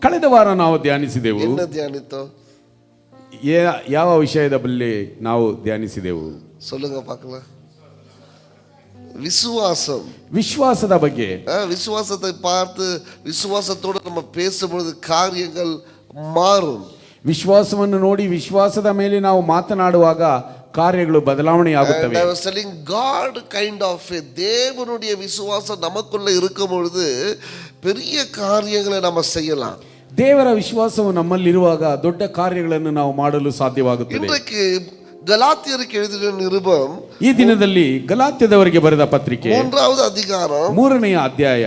ಕಳೆದ ವಾರ ನಾವು ಧ್ಯಾನಿಸಿದೆವು. ಯಾವ ವಿಷಯದ ಬಗ್ಗೆ ನಾವು ಧ್ಯಾನಿಸಿದೆವು? சொல்லுங்க பார்க்கலாம். விசுவாசம், ವಿಶ್ವಾಸದ ಬಗ್ಗೆ. விசுவாசத்தை பார்த்து விசுவாசத்தோடு நம்ம பேசும்பொழுது காரியங்கள் மாறும். ವಿಶ್ವಾಸವನ್ನು ನೋಡಿ ವಿಶ್ವಾಸದ ಮೇಲೆ ನಾವು ಮಾತನಾಡುವಾಗ ಕಾರ್ಯಗಳು ಬದಲಾವಣೆಯಾಗುತ್ತವೆ. I was telling God kind of faith, தேவனுடைய விசுவாசம் நமக்குள்ள இருக்கும் பொழுது பெரிய காரியங்களை நம்ம செய்யலாம். ದೇವರ ವಿಶ್ವಾಸವು ನಮ್ಮಲ್ಲಿರುವಾಗ ದೊಡ್ಡ ಕಾರ್ಯಗಳನ್ನು ನಾವು ಮಾಡಲು ಸಾಧ್ಯವಾಗುತ್ತದೆ. இன்றைக்கு ಗಲಾತ್ಯರಿಗೆ எழுதின நிருபம், ಈ ದಿನದಲ್ಲಿ ಗಲಾತ್ಯದವರಿಗೆ ಬರೆದ ಪತ್ರಿಕೆ 3வது அதிகாரம் 3ನೆಯ ಅಧ್ಯಾಯ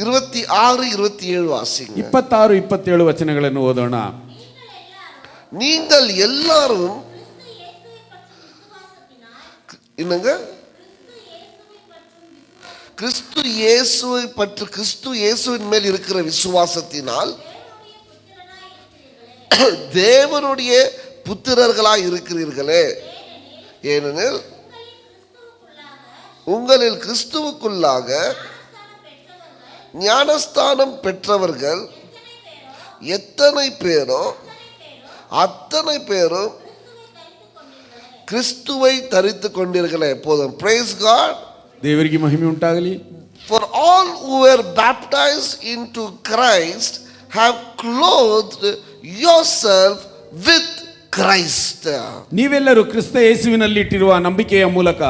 26-27 வாசிங்க. 26-27 ವಚನಗಳನ್ನು ಓದೋಣ. நீங்கள் எல்லாரும் என்னங்க கிறிஸ்து இயேசுவை பற்றி, கிறிஸ்து இயேசுவின் மேல் இருக்கிற விசுவாசத்தினால் தேவனுடைய புத்திரர்களாய் இருக்கிறீர்களே. ஏனெனில் உங்களில் கிறிஸ்துவுக்குள்ளாக ஞானஸ்தானம் பெற்றவர்கள் எத்தனை பேரோ அத்தனை பேரும் கிறிஸ்துவை தரித்து கொண்டீர்களே. போதும். Praise God. ದೇವರಿಗೆ ಮಹಿಮೆ ಉಂಟಾಗಲಿ. For all who were baptized into Christ have clothed yourself with Christ. ನೀವೆಲ್ಲರೂ ಕ್ರಿಸ್ತ ಯೇಸುವಿನಲ್ಲಿ ಇಟ್ಟಿರುವ ನಂಬಿಕೆಯ ಮೂಲಕ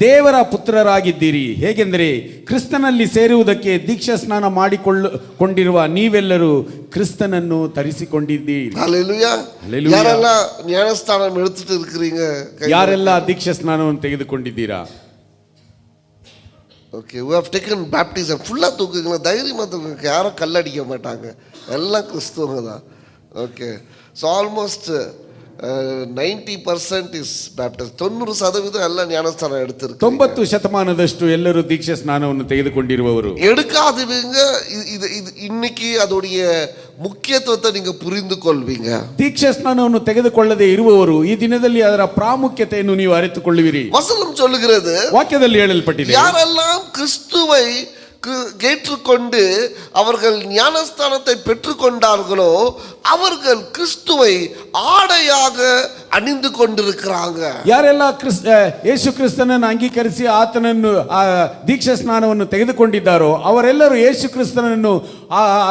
ದೇವರ ಪುತ್ರರಾಗಿದ್ದೀರಿ. ಹೇಗೆಂದರೆ ಕ್ರಿಸ್ತನಲ್ಲಿ ಸೇರುವುದಕ್ಕೆ ದೀಕ್ಷಾ ಸ್ನಾನ ಮಾಡಿಕೊಂಡಿರುವ ನೀವೆಲ್ಲರೂ ಕ್ರಿಸ್ತನನ್ನು ತರಿಸಿಕೊಂಡಿದ್ದೀರಿ. Hallelujah. ಯಾರೆಲ್ಲ ಜ್ಞಾನಸ್ನಾನ எடுத்துட்டு இருக்கீங்க? ಯಾರೆಲ್ಲ ದೀಕ್ಷಾ ಸ್ನಾನವನ್ನು ತೆಗೆದುಕೊಂಡಿದ್ದೀರಾ? Okay, we have taken baptism. ஃபுல்லா தூக்குங்க, தைரியமா தூக்குங்க. யாரும் கல்லடிக்க மாட்டாங்க, எல்லாம் கிறிஸ்துவங்க தான். Okay, so almost 90% is baptized. 90% ಎಲ್ಲ ಜ್ಞಾನಸ್ನಾನ எடுத்திருக்கு. 90% ಎಲ್ಲರೂ ದೀಕ್ಷಾ ಸ್ನಾನವನ್ನು ತೆಗೆದುಕೊಂಡಿರುವವರು. எடுக்காதவங்க இது இன்னைக்கு ಅದோடைய ಮುಖ್ಯತ್ವத்தை நீங்க புரிந்து கொள்வீங்க. ದೀಕ್ಷಾ ಸ್ನಾನವನ್ನು ತೆಗೆದುಕೊಳ್ಳದೆ ಇರುವವರು ಈ ದಿನದಲ್ಲಿ ಅದರ ಪ್ರಾಮುಖ್ಯತೆಯನ್ನು ನೀವು ಅರಿತುಕೊಳ್ಳುವಿರಿ. வசனம் சொல்லுகிறது, ವಾಕ್ಯದಲ್ಲಿ ಹೇಳಲ್ಪಟ್ಟಿದೆ, யாரெல்லாம் கிறிஸ்துவை ஏற்றுக்கொண்டு அவர்கள் ஞானஸ்தானத்தை பெற்றுக்கொண்டார்களோ அவர்கள் கிறிஸ்துவை ஆடையாக அணிந்து கொண்டிருக்கிறாங்க. ಯಾರೆಲ್ಲ ಯೇಸು ಕ್ರಿಸ್ತನನ್ನು ಅಂಗೀಕರಿಸಿ ಆತನನ್ನು ದೀಕ್ಷಾ ಸ್ನಾನವನ್ನು ತೆಗೆದುಕೊಂಡಿದ್ದಾರೋ ಅವರೆಲ್ಲರೂ ಯೇಸು ಕ್ರಿಸ್ತನನ್ನು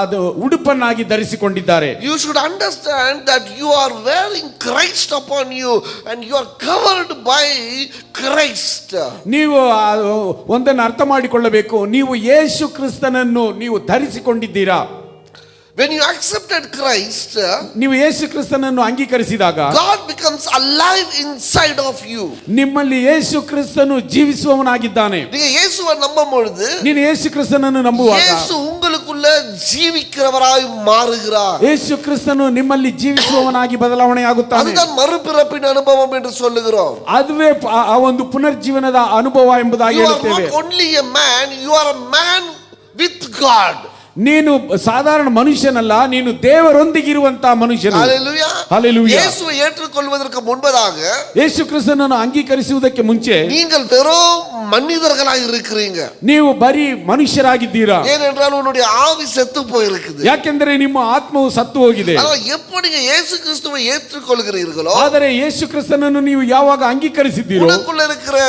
ಅದು ಉಡುಪನ್ನಾಗಿ ಧರಿಸಿಕೊಂಡಿದ್ದಾರೆ. You should understand that you are wearing Christ upon you and you are covered by Christ. ನೀವು ಒಂದನ್ನು ಅರ್ಥ ಮಾಡಿಕೊಳ್ಳಬೇಕು, ನೀವು ಯೇಸು ಕ್ರಿಸ್ತನನ್ನು ನೀವು ಧರಿಸಿಕೊಂಡಿದ್ದೀರಾ. When you accepted Christ, ನೀವು ಯೇಸು ಕ್ರಿಸ್ತನನ್ನು ಅಂಗೀಕರಿಸಿದಾಗ God becomes alive inside of you. ನಿಮ್ಮಲ್ಲಿ ಯೇಸು ಕ್ರಿಸ್ತನು ಜೀವಿಸುವವನಾಗಿದ್ದಾನೆ. நீங்க இயேசுவை நம்பும் பொழுது, ನೀನು ಯೇಸು ಕ್ರಿಸ್ತನನ್ನು ನಂಬುವಾಗ இயேசு உங்களுக்குள்ள ஜீவிக்கிறவராய் மாறுகிறார். ಯೇಸು ಕ್ರಿಸ್ತನು ನಿಮ್ಮಲ್ಲಿ ಜೀವಿಸುವವನಾಗಿ ಬದಲಾವಣೆಯಾಗುತ್ತಾನೆ. அதுதான் மறுபிறப்பின் அனுபவம் என்று சொல்லுகிறோம். ಅದುವೇ ಆ ಒಂದು ಪುನರ್ಜೀವನದ ಅನುಭವ ಎಂಬುದಾಗಿ ಹೇಳುತ್ತೇವೆ. You are not only a man, you are a man with God. ನೀನು ಸಾಧಾರಣ ಮನುಷ್ಯನಲ್ಲ, ನೀನು ದೇವರೊಂದಿಗಿರುವಂತಹ ಮನುಷ್ಯನು. Hallelujah. Hallelujah. இயேசுவை ஏற்றுக்கொள்வதற்கு முன்பதாக, ಯೇಸು ಕ್ರಿಸ್ತನನ್ನು ಅಂಗೀಕರಿಸುವುದಕ್ಕೆ ಮುಂಚೆ நீங்கள் வெறும் மனிதர்களாய் இருக்கிறீங்க. ನೀವು ಬರೀ ಮನುಷ್ಯರಾಗಿದ್ದೀರಾ. ஏனென்றால் உன்னுடைய ஆவி செத்து போயிருக்குது. ಯಾಕೆಂದರೆ ನಿಮ್ಮ ಆತ್ಮವು ಸತ್ತು ಹೋಗಿದೆ. எப்போ நீங்க இயேசு கிறிஸ்துவை ஏற்றுக்கொள்கிறீர்களோ, ಆದರೆ ಯೇಸು ಕ್ರಿಸ್ತನನ್ನು ನೀವು ಯಾವಾಗ ಅಂಗೀಕರಿಸಿದ್ದೀರೋ உனக்குள்ள இருக்கிற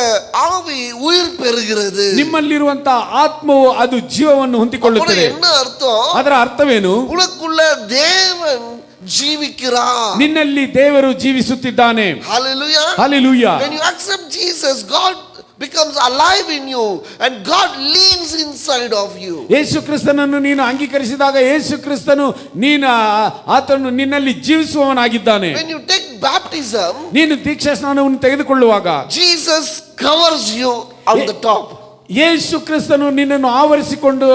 ஆவி உயிர் பெறுகிறது. ನಿಮ್ಮಲ್ಲಿರುವಂತಹ ಆತ್ಮವು ಅದು ಜೀವವನ್ನು ಹೊಂದಿಕೊಳ್ಳುತ್ತದೆ. ಅದರ ಅರ್ಥವೇನು? ಉನಕ್ಕುள்ள ದೇವನ್ ಜೀವಿಕ್கிறார். ನಿನ್ನಲ್ಲಿ ದೇವರು ಜೀವಿಸುತ್ತಿದ್ದಾನೆ. Hallelujah. Hallelujah. When you accept Jesus, God becomes alive in you and God lives inside of you. ಯೇಸು ಕ್ರಿಸ್ತನನ್ನು ನೀನು ಅಂಗೀಕರಿಸಿದಾಗ ಯೇಸು ಕ್ರಿಸ್ತನು ಆತನು ನಿನ್ನಲ್ಲಿ ಜೀವಿಸುವವನಾಗಿದ್ದಾನೆ. When you take baptism, ನೀನು ದೀಕ್ಷಾ ಸ್ನಾನವನ್ನು ತೆಗೆದುಕೊಳ್ಳುವಾಗ Jesus covers you on the top. ಯೇಸು ಕ್ರಿಸ್ತನು ನಿನ್ನನ್ನು ಆವರಿಸಿಕೊಂಡು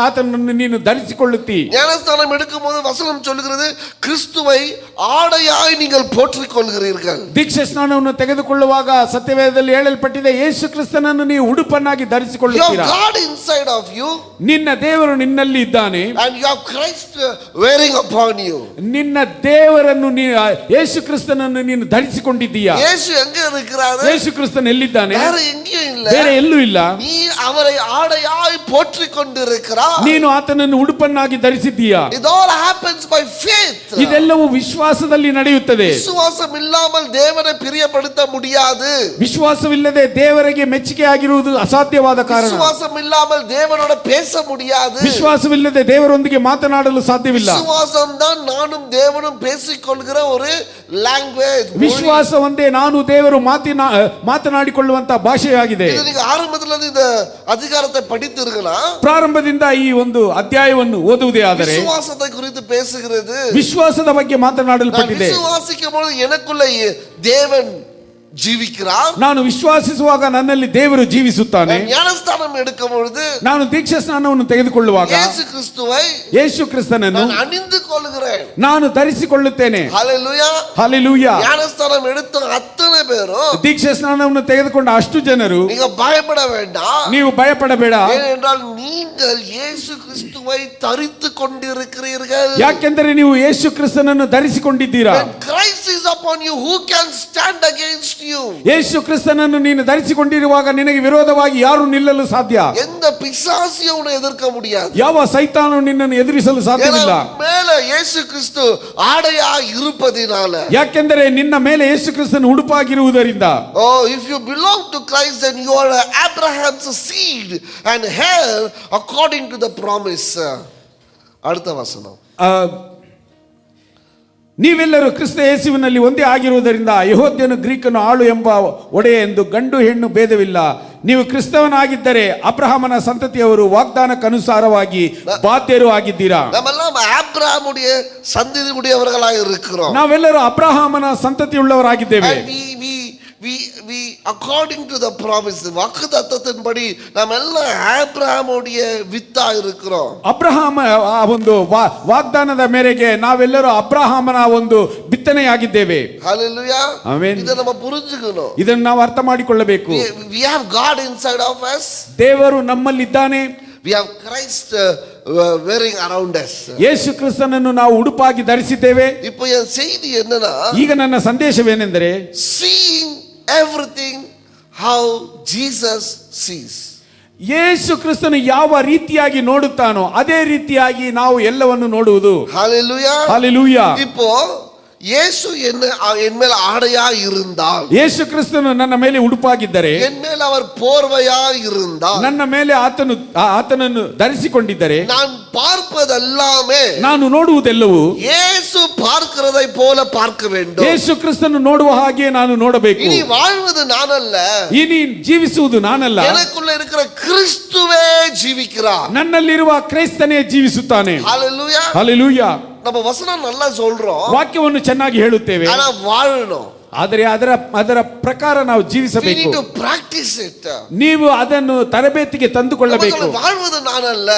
ಆತನನ್ನು ನೀನು ಧರಿಸಿಕೊಳ್ಳುತ್ತಿ. ஞானஸ்தானம் எடுக்கும்போது வசனம் சொல்லுகிறது, கிறிஸ்துவை ஆடையாய் நீங்கள் போற்றிக் கொள்கிறீர்கள். ದೀಕ್ಷಾ ಸ್ನಾನವನ್ನು ತೆಗೆದುಕೊಳ್ಳುವಾಗ ಸತ್ಯವೇದದಲ್ಲಿ ಹೇಳಲ್ಪಟ್ಟಿದೆ, ಯೇಸು ಕ್ರಿಸ್ತನನ್ನು ನೀವು ಉಡುಪನ್ನಾಗಿ ಧರಿಸಿಕೊಳ್ಳುತ್ತೀರಾ. You have God inside of you. ನಿನ್ನ ದೇವರು ನಿನ್ನಲ್ಲಿ ಇದ್ದಾನೆ. And you have Christ wearing upon you. ನಿನ್ನ ದೇವರನ್ನು ಯೇಸು ಕ್ರಿಸ್ತನನ್ನು ನೀನು ಧರಿಸಿಕೊಂಡಿದ್ದೀಯಾ. ಯೇಸು ಎங்கே இருக்கிறார்? ಯೇಸು ಕ್ರಿಸ್ತನು ಎಲ್ಲಿದ್ದಾನೆ? ಬೇರೆ ಎಲ್ಲಿಯೂ ಇಲ್ಲ. ಬೇರೆ ಎಲ್ಲೂ ಇಲ್ಲ. ನೀ அவரை ஆடையாய் போற்றிக் கொண்டிருக்கிறாய். ನೀನು ಆತನನ್ನು ಉಡುಪನ್ನಾಗಿ ಧರಿಸಿದ್ದೀಯಾ. It all happens by faith. ಇದೆಲ್ಲವೂ ವಿಶ್ವಾಸದಲ್ಲಿ ನಡೆಯುತ್ತದೆ. விசுவாசம் இல்லாமல் தேவனை பிரியப்படுத்த முடியாது. ವಿಶ್ವಾಸವಿಲ್ಲದೆ ದೇವರಿಗೆ ಮೆಚ್ಚುಗೆ ಆಗಿರುವುದು ಅಸಾಧ್ಯವಾದ ಕಾರಣ. விசுவாசம் இல்லாமல் தேவனோட பேச முடியாது. ವಿಶ್ವಾಸವಿಲ್ಲದೆ ದೇವರೊಂದಿಗೆ ಮಾತನಾಡಲು ಸಾಧ್ಯವಿಲ್ಲ. விசுவாசம் தான் நானும் தேவனும் பேசிக்கொள்கிற ஒரு ಲ್ಯಾಂಗ್ವೇಜ್. ವಿಶ್ವಾಸ ಒಂದೇ ನಾನು ದೇವರು ಮಾತನಾಡಿಕೊಳ್ಳುವಂತ ಭಾಷೆಯಾಗಿದೆ. ಇದು ನೀವು ಆರಂಭದಲ್ಲಿ இந்த அதிகாரத்தை படித்தீர்களா? ಪ್ರಾರಂಭದಿಂದ ಈ ಒಂದು ಅಧ್ಯಾಯವನ್ನು ಓದುವುದೇ ಆದರೆ விசுவாசத்தை குறித்து பேசுகிறது. ವಿಶ್ವಾಸದ ಬಗ್ಗೆ ಮಾತನಾಡಲ್ಪಟ್ಟಿದೆ. விசுவாசிக்கும்போது எனக்குள்ள தேவன் ಜೀವಿಕ್ರಾರ್. ನಾನು ವಿಶ್ವಾಸಿಸುವಾಗ ನನ್ನಲ್ಲಿ ದೇವರು ಜೀವಿಸುತ್ತಾನೆ. ಜ್ಞಾನಸ್ನಾನ எடுக்கும்போது ನಾನು ದೀಕ್ಷಾ ಸ್ನಾನವನ್ನು ತೆಗೆದುಕೊಳ್ಳುವಾಗ ಯೇಸು ಕ್ರಿಸ್ತನನ್ನು ಅಣಿದುಕೊಳ್ಳುகிறேன், ನಾನು ಧರಿಸಿಕೊಳ್ಳುತ್ತೇನೆ. Hallelujah hallelujah. ಜ್ಞಾನಸ್ನಾನ எடுத்த ಅತ್ತನೆ பேರು, ದೀಕ್ಷಾ ಸ್ನಾನವನ್ನು ತೆಗೆದುಕೊಂಡ ಅಷ್ಟು ಜನರು, ನೀವು ಭಯಪಡ வேண்டாம், ನೀವು ಭಯಪಡಬೇಡ, ஏனென்றால் நீங்கள் இயேசு கிறிஸ்துவை தரித்துக் கொண்டிருக்கிறீர்கள். ಯಾಕೆಂದರೆ ನೀವು ಯೇಸು ಕ್ರಿಸ್ತನನ್ನು ಧರಿಸಿಕೊಂಡಿದ್ದೀರಾ. When Christ is upon you, who can stand against you? ಯೇಸು ಕ್ರಿಸ್ತನನ್ನು ನೀನು ಧರಿಸಿಕೊಂಡಿರುವಾಗ ನಿನಗೆ ವಿರೋಧವಾಗಿ ಯಾರು ನಿಲ್ಲಲು ಸಾಧ್ಯ? எந்த பிசாசியும் உன்னை எதிர்க்க முடியாது. ಯಾವ ಸೈತಾನನು ನಿನ್ನನ್ನು ಎದುರಿಸಲು ಸಾಧ್ಯವಿಲ್ಲ. ಮೇಲೆ ಯೇಸು ಕ್ರಿಸ್ತು ಆಡೆಯಾಗಿ ಇರುವುದರಿಂದ, ಯಾಕೆಂದರೆ ನಿನ್ನ ಮೇಲೆ ಯೇಸು ಕ್ರಿಸ್ತನು ಉಡುಪಾಗಿರುವುದರಿಂದ. Oh, if you belong to Christ, then you are Abraham's seed and heir according to the promise. அடுத்த வசனம், ನೀವೆಲ್ಲರೂ ಕ್ರಿಸ್ತ ಯೇಸುವಿನಲ್ಲಿ ಒಂದೇ ಆಗಿರುವುದರಿಂದ ಯೆಹೂದ್ಯನು ಗ್ರೀಕನು ಆಳು ಎಂಬ ಒಡೆಯ ಎಂದು ಗಂಡು ಹೆಣ್ಣು ಭೇದವಿಲ್ಲ. ನೀವು ಕ್ರಿಸ್ತವನಾಗಿದ್ದರೆ ಅಬ್ರಹಾಮನ ಸಂತತಿಯವರು ವಾಗ್ದಾನಕ್ಕನುಸಾರವಾಗಿ ಬಾಧ್ಯರು ಆಗಿದ್ದೀರಾ. ನಾವೆಲ್ಲ ಅಬ್ರಹಾಮುடைய சந்ததி உடையவர்களாக இருக்கிறோம். ನಾವೆಲ್ಲರೂ ಅಬ್ರಹಾಮನ ಸಂತತಿಯುಳ್ಳವರಾಗಿದ್ದೇವೆ. we according to the promise, ವಾಗ್ದಾನத்தின்படி ನಾವೆಲ್ಲ ಅಬ್ರಹಾಮುடைய ವಿತ್ತ இருக்கிறோம். ಅಬ್ರಹಾಮ ಒಂದು ವಾಗ್ದಾನದ ಮೇರೆಗೆ ನಾವೆಲ್ಲರೂ ಅಬ್ರಹಾಮನ ಒಂದು ಬಿತ್ತನೆಯಾಗಿದ್ದೇವೆ. ಹಲ್ಲೆಲೂಯಾ. ಆಮೆನ್. ಇದನ್ನು ನಾವು ಪುರುಂಜಿಕನು, ಇದನ್ನು ನಾವು ಅರ್ಥ ಮಾಡಿಕೊಳ್ಳಬೇಕು. we have God inside of us. ದೇವರು ನಮ್ಮಲ್ಲಿದ್ದಾನೆ. We have Christ wearing around us. ಯೇಸು ಕ್ರಿಸ್ತನನ್ನು ನಾವು ಉಡುಪಾಗಿ ಧರಿಸಿದ್ದೇವೆ. இப்போ என் செய்தி என்னன்னா, ಈಗ ನನ್ನ ಸಂದೇಶವೇನೆಂದರೆ, seeing everything how Jesus sees. ಯೇಸು ಕ್ರಿಸ್ತನು ಯಾವ ರೀತಿಯಾಗಿ ನೋಡುತ್ತಾನೋ ಅದೇ ರೀತಿಯಾಗಿ ನಾವು ಎಲ್ಲವನ್ನು ನೋಡುವುದು. ஹalleluya. ஹalleluya. இப்போ ಯೇಸು என் மேல் ஆடையாய் இருந்தால், ಯೇಸು ಕ್ರಿಸ್ತನು ನನ್ನ ಮೇಲೆ ಉಡುಪಾಗಿದ್ದರೆ, என் மேல் அவர் போர்வையாய் இருந்தால், ನನ್ನ ಮೇಲೆ ಆತನನ್ನು ಧರಿಸಿಕೊಂಡಿದ್ದರೆ, நான் பார்ப்பதெல்லாமே, ನಾನು ನೋಡುವುದೆಲ್ಲವೂ ಯೇಸು பார்க்கிறதை போல பார்க்க வேண்டும். ಯೇಸು ಕ್ರಿಸ್ತನು ನೋಡುವ ಹಾಗೆ ನಾನು ನೋಡಬೇಕು. இனி வாழ்வது நானல்ல, ಇನಿ ಜೀವಿಸುವುದು ನಾನಲ್ಲ, எனக்குள்ள இருக்கிற கிறிஸ்துவே ஜீவிக்கிறார். ನನ್ನಲ್ಲಿರುವ ಕ್ರೈಸ್ತನೇ ಜೀವಿಸುತ್ತಾನೆ. ஹalleluya. ಹಲ್ಲೆಲೂಯಾ. நம்ம வசனம் நல்லா சொல்றோம், ವಾಕ್ಯವನ್ನು ಚೆನ್ನಾಗಿ ಹೇಳುತ್ತೇವೆ, ஆனா வாழணும். ಆದರೆ ಅದರ ಪ್ರಕಾರ ನಾವು ಜೀವಿಸಬೇಕು. We need to practice it. ನೀವು ಅದನ್ನು ತರಬೇತಿಗೆ ತಂದುಕೊಳ್ಳಬೇಕು. வாழ்வது ನಾನಲ್ಲ,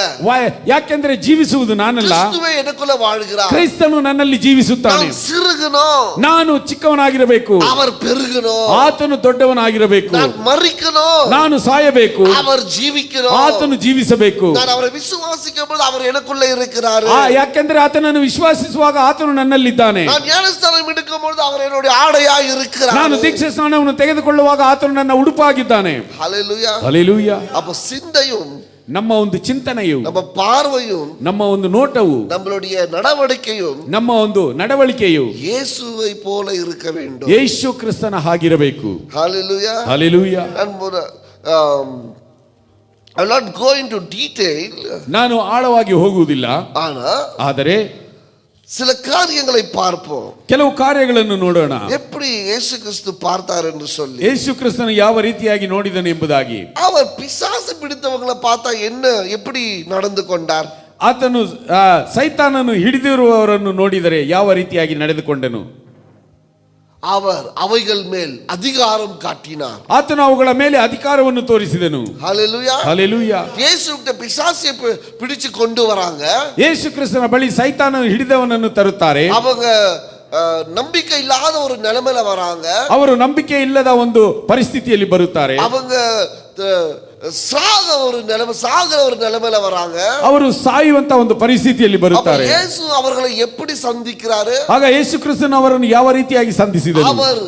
ಯಾಕೆಂದ್ರೆ ಜೀವಿಸುವುದು ನಾನಲ್ಲ, ಕ್ರಿಸ್ತುವೇ எனக்குள்ள வாழ்கிறார். ಕ್ರಿಸ್ತನು ನನ್ನಲ್ಲಿ ಜೀವಿಸುತ್ತಾನೆ. நான் சிறுகணும், ನಾನು ಚಿಕ್ಕವನಾಗಿರಬೇಕು, அவர் பெருகணும். ಆತನು ದೊಡ್ಡವನಾಗಿರಬೇಕು. நான் மரிக்கணும், ನಾನು ಸಾಯಬೇಕು, அவர் ஜீவிக்கணும். ಆತನು ಜೀವಿಸಬೇಕು. நான் அவரை விசுவாசிக்கும்போது அவர் எனக்குள்ள இருக்கிறார். ಯಾಕೆಂದ್ರೆ ಆತನನ್ನು ವಿಶ್ವಾಸಿಸುವಾಗ ಆತನು ನನ್ನಲ್ಲಿದ್ದಾನೆ. நான் ஞானஸ்நானம் எடுக்கும்போது அவர் என்னுடைய ஆடையாய் இருக்கிறார். ನಾನು ದೀಕ್ಷಾ ಸ್ನಾನವನ್ನು ತೆಗೆದುಕೊಳ್ಳುವಾಗ ಆತನು ನನ್ನ ಉಡುಪಾಗಿದ್ದಾನೆ. ஹalleluya. ಹಲ್ಲೆಲೂಯಾ. அப்ப சிந்தையும், ನಮ್ಮ ಒಂದು ಚಿಂತನೆಯು, நம்ம பார்வையும், ನಮ್ಮ ಒಂದು ನೋಟವು, நம்மளுடைய நடவடிக்கையும் ನಮ್ಮ ಒಂದು ನಡವಳಿಕೆಯು ಯೇಸುவை போல இருக்க வேண்டும். ಯೇಸು ಕ್ರಿಸ್ತನ ಹಾಗಿರಬೇಕು. ஹalleluya. Hallelujah. I'm not going to detail. ನಾನು ಆಳವಾಗಿ ಹೋಗುವುದಿಲ್ಲ, ಆದರೆ சில காரியங்களை பார்ப்போம். ಕೆಲವು ಕಾರ್ಯಗಳನ್ನು ನೋಡೋಣ. எப்படி இயேசு கிறிஸ்து பார்த்தார் என்று சொல்லி, ಯೇಸು ಕ್ರಿಸ್ತನು ಯಾವ ರೀತಿಯಾಗಿ ನೋಡಿದನು ಎಂಬುದಾಗಿ. அவர் பிசாசு பிடித்தவங்களை பார்த்தா என்ன எப்படி நடந்து கொண்டார்? ಆತನು ಸೈತಾನನು ಹಿಡಿದಿರುವವರನ್ನು ನೋಡಿದರೆ ಯಾವ ರೀತಿಯಾಗಿ ನಡೆದುಕೊಂಡನು? அவர் அவைகள் மேல் அதிகாரம் காட்டினார். ಆತನು ಅವುಗಳ ಮೇಲೆ ಅಧಿಕಾರವನ್ನು ತೋರಿಸಿದನು. ஹalleluya. ಹಲ್ಲೆಲೂಯಾ. ಯೇಸುವಿಗೆ பிசாசை பிடிச்சு கொண்டு வராங்க. ಯೇಸು ಕ್ರಿಸ್ತನ ಬಳಿ ಸೈತಾನನು ಹಿಡಿದವನನ್ನು ತರುತ್ತಾರೆ. அவங்க ನಂಬಿಕೆ ಇಲ್ಲದ ஒரு நிலைமையில வராங்க. ಅವರು ನಂಬಿಕೆ ಇಲ್ಲದ ಒಂದು ಪರಿಸ್ಥಿತಿಯಲ್ಲಿ ಬರುತ್ತಾರೆ. அவங்க சாகிற ஒரு நிலைமையில வராங்க. ಅವರು ಸಾಯುವಂತ ಒಂದು ಪರಿಸ್ಥಿತಿಯಲ್ಲಿ ಬರುತ್ತಾರೆ. ಯೇಸು ಅವர்களை எப்படி சந்திக்கிறாரு? ಆಗ ಯೇಸು ಕ್ರಿಸ್ತನು ಅವರನ್ನು ಯಾವ ರೀತಿಯಾಗಿ ಸಂಧಿಸಿದನು? அவர்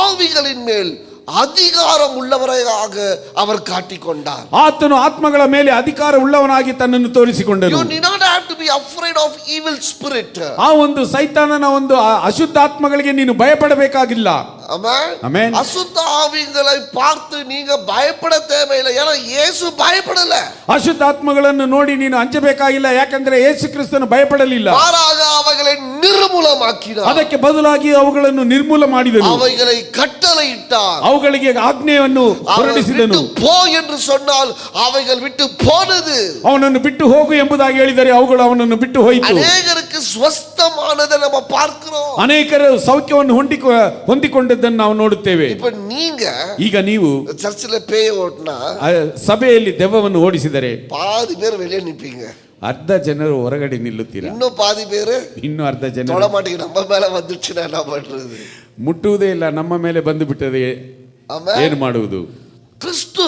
ஆவிகளின் மேல் அதிகாரம் உள்ளவராக அவர் காட்டிக்கொண்டார். ಆತನು ಆತ್ಮಗಳ ಮೇಲೆ ಅಧಿಕಾರ ಉಳ್ಳವನಾಗಿ ತನ್ನನ್ನು ತೋರಿಸಿಕೊಂಡನು. You need not have to be afraid of evil spirit. ಆ ಒಂದು ಸೈತಾನನ ಒಂದು ಅಶುದ್ಧಾತ್ಮಗಳಿಗೆ ನೀನು ಭಯಪಡಬೇಕಾಗಿಲ್ಲ. Amen. அசுத்த ஆவிகளை பார்த்து நீங்க பயப்பட தேவையில்லை. ஏன்னா இயேசு பயப்படல. ಅಶುದ್ಧಾತ್ಮಗಳನ್ನು ನೋಡಿ ನೀನು ಅಂಜಬೇಕಾಗಿಲ್ಲ, ಯಾಕಂದ್ರೆ ಯೇಸು ಕ್ರಿಸ್ತನು ಭಯಪಡಲಿಲ್ಲ. மாறாக அவைகளை நிர்மூலமாக்கினார். ಅದಕ್ಕೆ ಬದಲಾಗಿ ಅವುಗಳನ್ನು ನಿರ್ಮೂಲ ಮಾಡಿದನು. அவைகளை கட்டளையிட்டார். ಅವುಗಳಿಗೆ ಆಜ್ಞೆಯನ್ನು ಹೊರಡಿಸಿದನು. போ என்று சொன்னால் அவைகள் விட்டு போனது. ಅವನನ್ನು ಬಿಟ್ಟು ಹೋಗು ಎಂಬುದಾಗಿ ಹೇಳಿದರೆ ಅವುಗಳು ಅವನನ್ನು ಬಿಟ್ಟು ಹೋಯಿತು. ಅನೇಕರಿಗೆ ಸ್ವಸ್ಥಮಾನதை நம்ம பார்க்கிறோம். ಅನೇಕರು ಸೌಖ್ಯವನ್ನು ಹೊಂದಿಕೊಂಡದ್ದನ್ನು ನಾವು ನೋಡುತ್ತೇವೆ. இப்ப நீங்க ಈಗ ನೀವು ಚರ್ಚಿல பேய ஓட்டினா ಸಭೆಯಲ್ಲಿ ದೆವ್ವವನ್ನು ಓಡಿಸಿದರೆ பாதி பேர் வெளியே நிப்பீங்க. ಅರ್ಧ ಜನರು ಹೊರಗಡೆ ನಿಲ್ಲುತ್ತೀರಾ. இன்னும் பாதி பேர் ಇನ್ನು ಅರ್ಧ ಜನರು தொட மாட்டீங்க. நம்ம மேல வந்துச்சுன்னா என்ன பண்றது? ಮುಟ್ಟುವುದೇ ಇಲ್ಲ, ನಮ್ಮ ಮೇಲೆ ಬಂದು ಬಿಟ್ಟದೆ ಏನು ಮಾಡುವುದು? கிறிஸ்து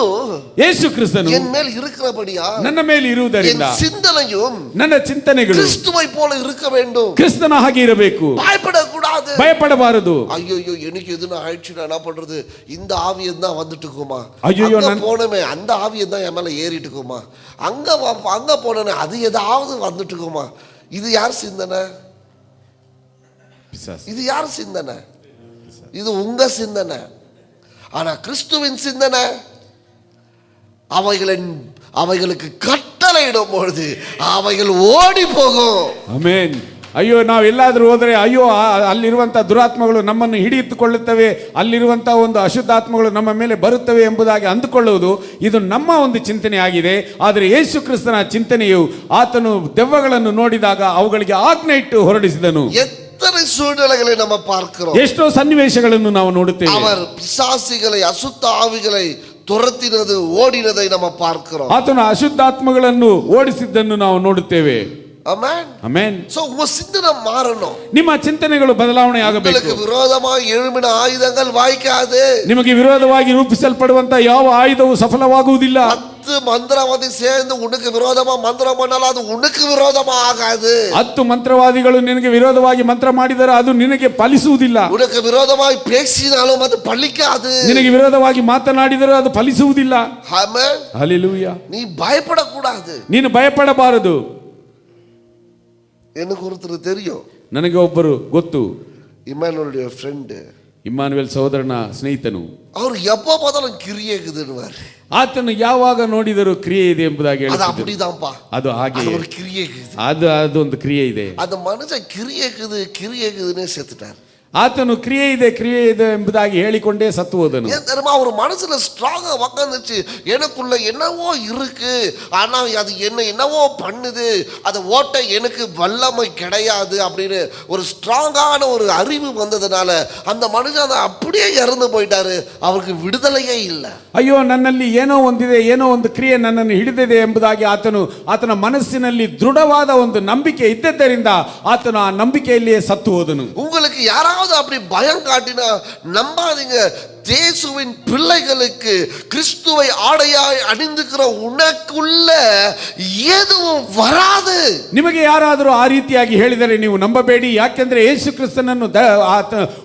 ಯೇಸು ಕ್ರಿಸ್ತನು என் மேல் இருக்கிறபடியா ನನ್ನ ಮೇಲೆ ಇರುವುದರಿಂದ என் சிந்தனையும் ನನ್ನ ಚಿಂತನೆಗಳು கிறிஸ்துவை போல இருக்க வேண்டும். ಕ್ರಿಸ್ತನ ಹಾಗೆ ಇರಬೇಕು. பயப்படக்கூடாது. ಭಯಪಡಬಾರದು. ஐயோ எனக்கு எதுனா ஆயிடுச்சுன்னா என்ன பண்றது? இந்த ஆவியம் தான் வந்துட்டுக்குமா? ஐயோ போனமே அந்த ஆவியம் தான் என் மேல ஏறிட்டுக்குமா? அங்க போனே அது ஏதாவது வந்துட்டுக்குமா? இது யார் சிந்தனை? இது யார் சிந்தனை? இது உங்க சிந்தனை. ஆனா கிறிஸ்துவின் சிந்தனை அவைகளுக்கு கட்டளையிடும் பொழுது அவைகள் ஓடி போகும். ಆಮೆನ್. ಅಯ್ಯೋ ನಾವು ಎಲ್ಲಾದರೂ ಹೋದರೆ ಅಯ್ಯೋ ಅಲ್ಲಿರುವಂತಹ ದುರಾತ್ಮಗಳು ನಮ್ಮನ್ನು ಹಿಡಿಯುತ್ತುಕೊಳ್ಳುತ್ತವೆ, ಅಲ್ಲಿರುವಂತಹ ಒಂದು ಅಶುದ್ಧಾತ್ಮಗಳು ನಮ್ಮ ಮೇಲೆ ಬರುತ್ತವೆ ಎಂಬುದಾಗಿ ಅಂದುಕೊಳ್ಳುವುದು ಇದು ನಮ್ಮ ಒಂದು ಚಿಂತನೆ ಆಗಿದೆ. ಆದರೆ ಯೇಸು ಕ್ರಿಸ್ತನ ಚಿಂತನೆಯು ಆತನು ದೆವ್ವಗಳನ್ನು ನೋಡಿದಾಗ ಅವುಗಳಿಗೆ ಆಜ್ಞೆ ಇಟ್ಟು ಹೊರಡಿಸಿದನು. எத்தனை சூழ்நிலைகளை நம்ம பார்க்கிறோம். ಎಷ್ಟೋ ಸನ್ನಿವೇಶಗಳನ್ನು ನಾವು ನೋಡುತ್ತೇವೆ. அவர் பிசாசுகளை அசுத்த ஆவிகளை துரத்தினது ஓடினதை நம்ம பார்க்கிறோம். ಆತನು ಅಶುದ್ಧಾತ್ಮಗಳನ್ನು ಓಡಿಸಿದ್ದನ್ನು ನಾವು ನೋಡುತ್ತೇವೆ. ஆமென். ಆಮೆನ್. சோ உங்க சிந்தனை மாறணும். ನಿಮ್ಮ ಚಿಂತನೆಗಳು ಬದಲಾವಣೆ ಆಗಬೇಕು. உங்களுக்கு விரோதமாக எழும்பின ஆயுதங்கள் வாய்க்காது. ನಿಮಗೆ ವಿರೋಧವಾಗಿ ರೂಪಿಸಲ್ಪಡುವಂತ ಯಾವ ಆಯುಧವು ಸಫಲವಾಗುವುದಿಲ್ಲ. 10 மந்திரவாதி சேர்ந்து உனக்கு விரோதமா மந்திரம் பண்ணாலும் அது உனக்கு விரோதமா ஆகாது. 10 ಮಂತ್ರವಾದಿಗಳು ನಿನಗೆ ವಿರೋಧವಾಗಿ ಮಂತ್ರ ಮಾಡಿದರೆ ಅದು ನಿನಗೆ ಫಲಿಸುವುದಿಲ್ಲ. உனக்கு விரோதமாய் பேசினாலும் அது பலிக்காது. ನಿನಗೆ ವಿರೋಧವಾಗಿ ಮಾತನಾಡಿದರೆ ಅದು ಫಲಿಸುವುದಿಲ್ಲ. ஆமென். ಹಲ್ಲೆಲೂಯಾ. நீ பயப்படக்கூடாது. ನೀನು ಭಯಪಡಬಾರದು. எனக்கு ஒருத்தர் தெரியும். ನನಗೆ ಒಬ್ಬರು ಗೊತ್ತು. இமானுவேலுடைய ஃப்ரெண்ட். ಇಮ್ಮಾನುವೇಲ್ ಸಹೋದರನ ಸ್ನೇಹಿತನು. அவர் எப்போ பார்த்தாலும் கிரியேக்குதுன்னுவார். ಆತನು ಯಾವಾಗ ನೋಡಿದರೂ ಕ್ರಿಯೆ ಇದೆ ಎಂಬುದಾಗಿ அது ಹೇಳ್ತಿದ್ದರು. அப்படிதான்ப்பா. ಅದು ಹಾಗೆ ஒரு கிரியேக்குது. ಅದೊಂದು ಕ್ರಿಯೆ ಇದೆ. அந்த மனுஷன் கிரியேக்குதுன்னே செத்துட்டார். ಆತನು ಕ್ರಿಯೆ ಇದೆ ಎಂಬುದಾಗಿ ಹೇಳಿಕೊಂಡೇ ಸತ್ತು ಹೋದನು. ஏன் தெரியுமா? அவர் மனசுல ஸ்ட்ராங்கா உட்காந்துச்சு, எனக்குள்ள என்னவோ இருக்கு, ஆனா அது என்னவோ பண்ணுது, அதை ஓட்ட எனக்கு வல்லமை கிடையாது அப்படின்னு ஒரு ஸ்ட்ராங்கான ஒரு அறிவு வந்ததுனால அந்த மனுஷன் அதை அப்படியே இறந்து போயிட்டாரு. அவருக்கு விடுதலையே இல்லை. ಅಯ್ಯೋ ನನ್ನಲ್ಲಿ ಏನೋ ಒಂದಿದೆ, ಏನೋ ಒಂದು ಕ್ರಿಯೆ ನನ್ನನ್ನು ಹಿಡಿದಿದೆ ಎಂಬುದಾಗಿ ಆತನ ಮನಸ್ಸಿನಲ್ಲಿ ದೃಢವಾದ ಒಂದು ನಂಬಿಕೆ ಇದ್ದದ್ದರಿಂದ ಆತನು ಆ ನಂಬಿಕೆಯಲ್ಲಿಯೇ ಸತ್ತು ಹೋದನು. உங்களுக்கு யாராவது அப்படி பயம் காட்டினா நம்பாதீங்க. இயேசுவின் பிள்ளைகளுக்கு கிறிஸ்துவை ஆடையாய் அணிந்துக்கிற உனக்குள்ள எதுவும் வராது. ನಿಮಗೆ ಯಾರಾದರೂ ಆ ರೀತಿಯಾಗಿ ಹೇಳಿದರೆ ನೀವು ನಂಬಬೇಡಿ. ಯಾಕೆಂದ್ರೆ ಯೇಸು ಕ್ರಿಸ್ತನನ್ನು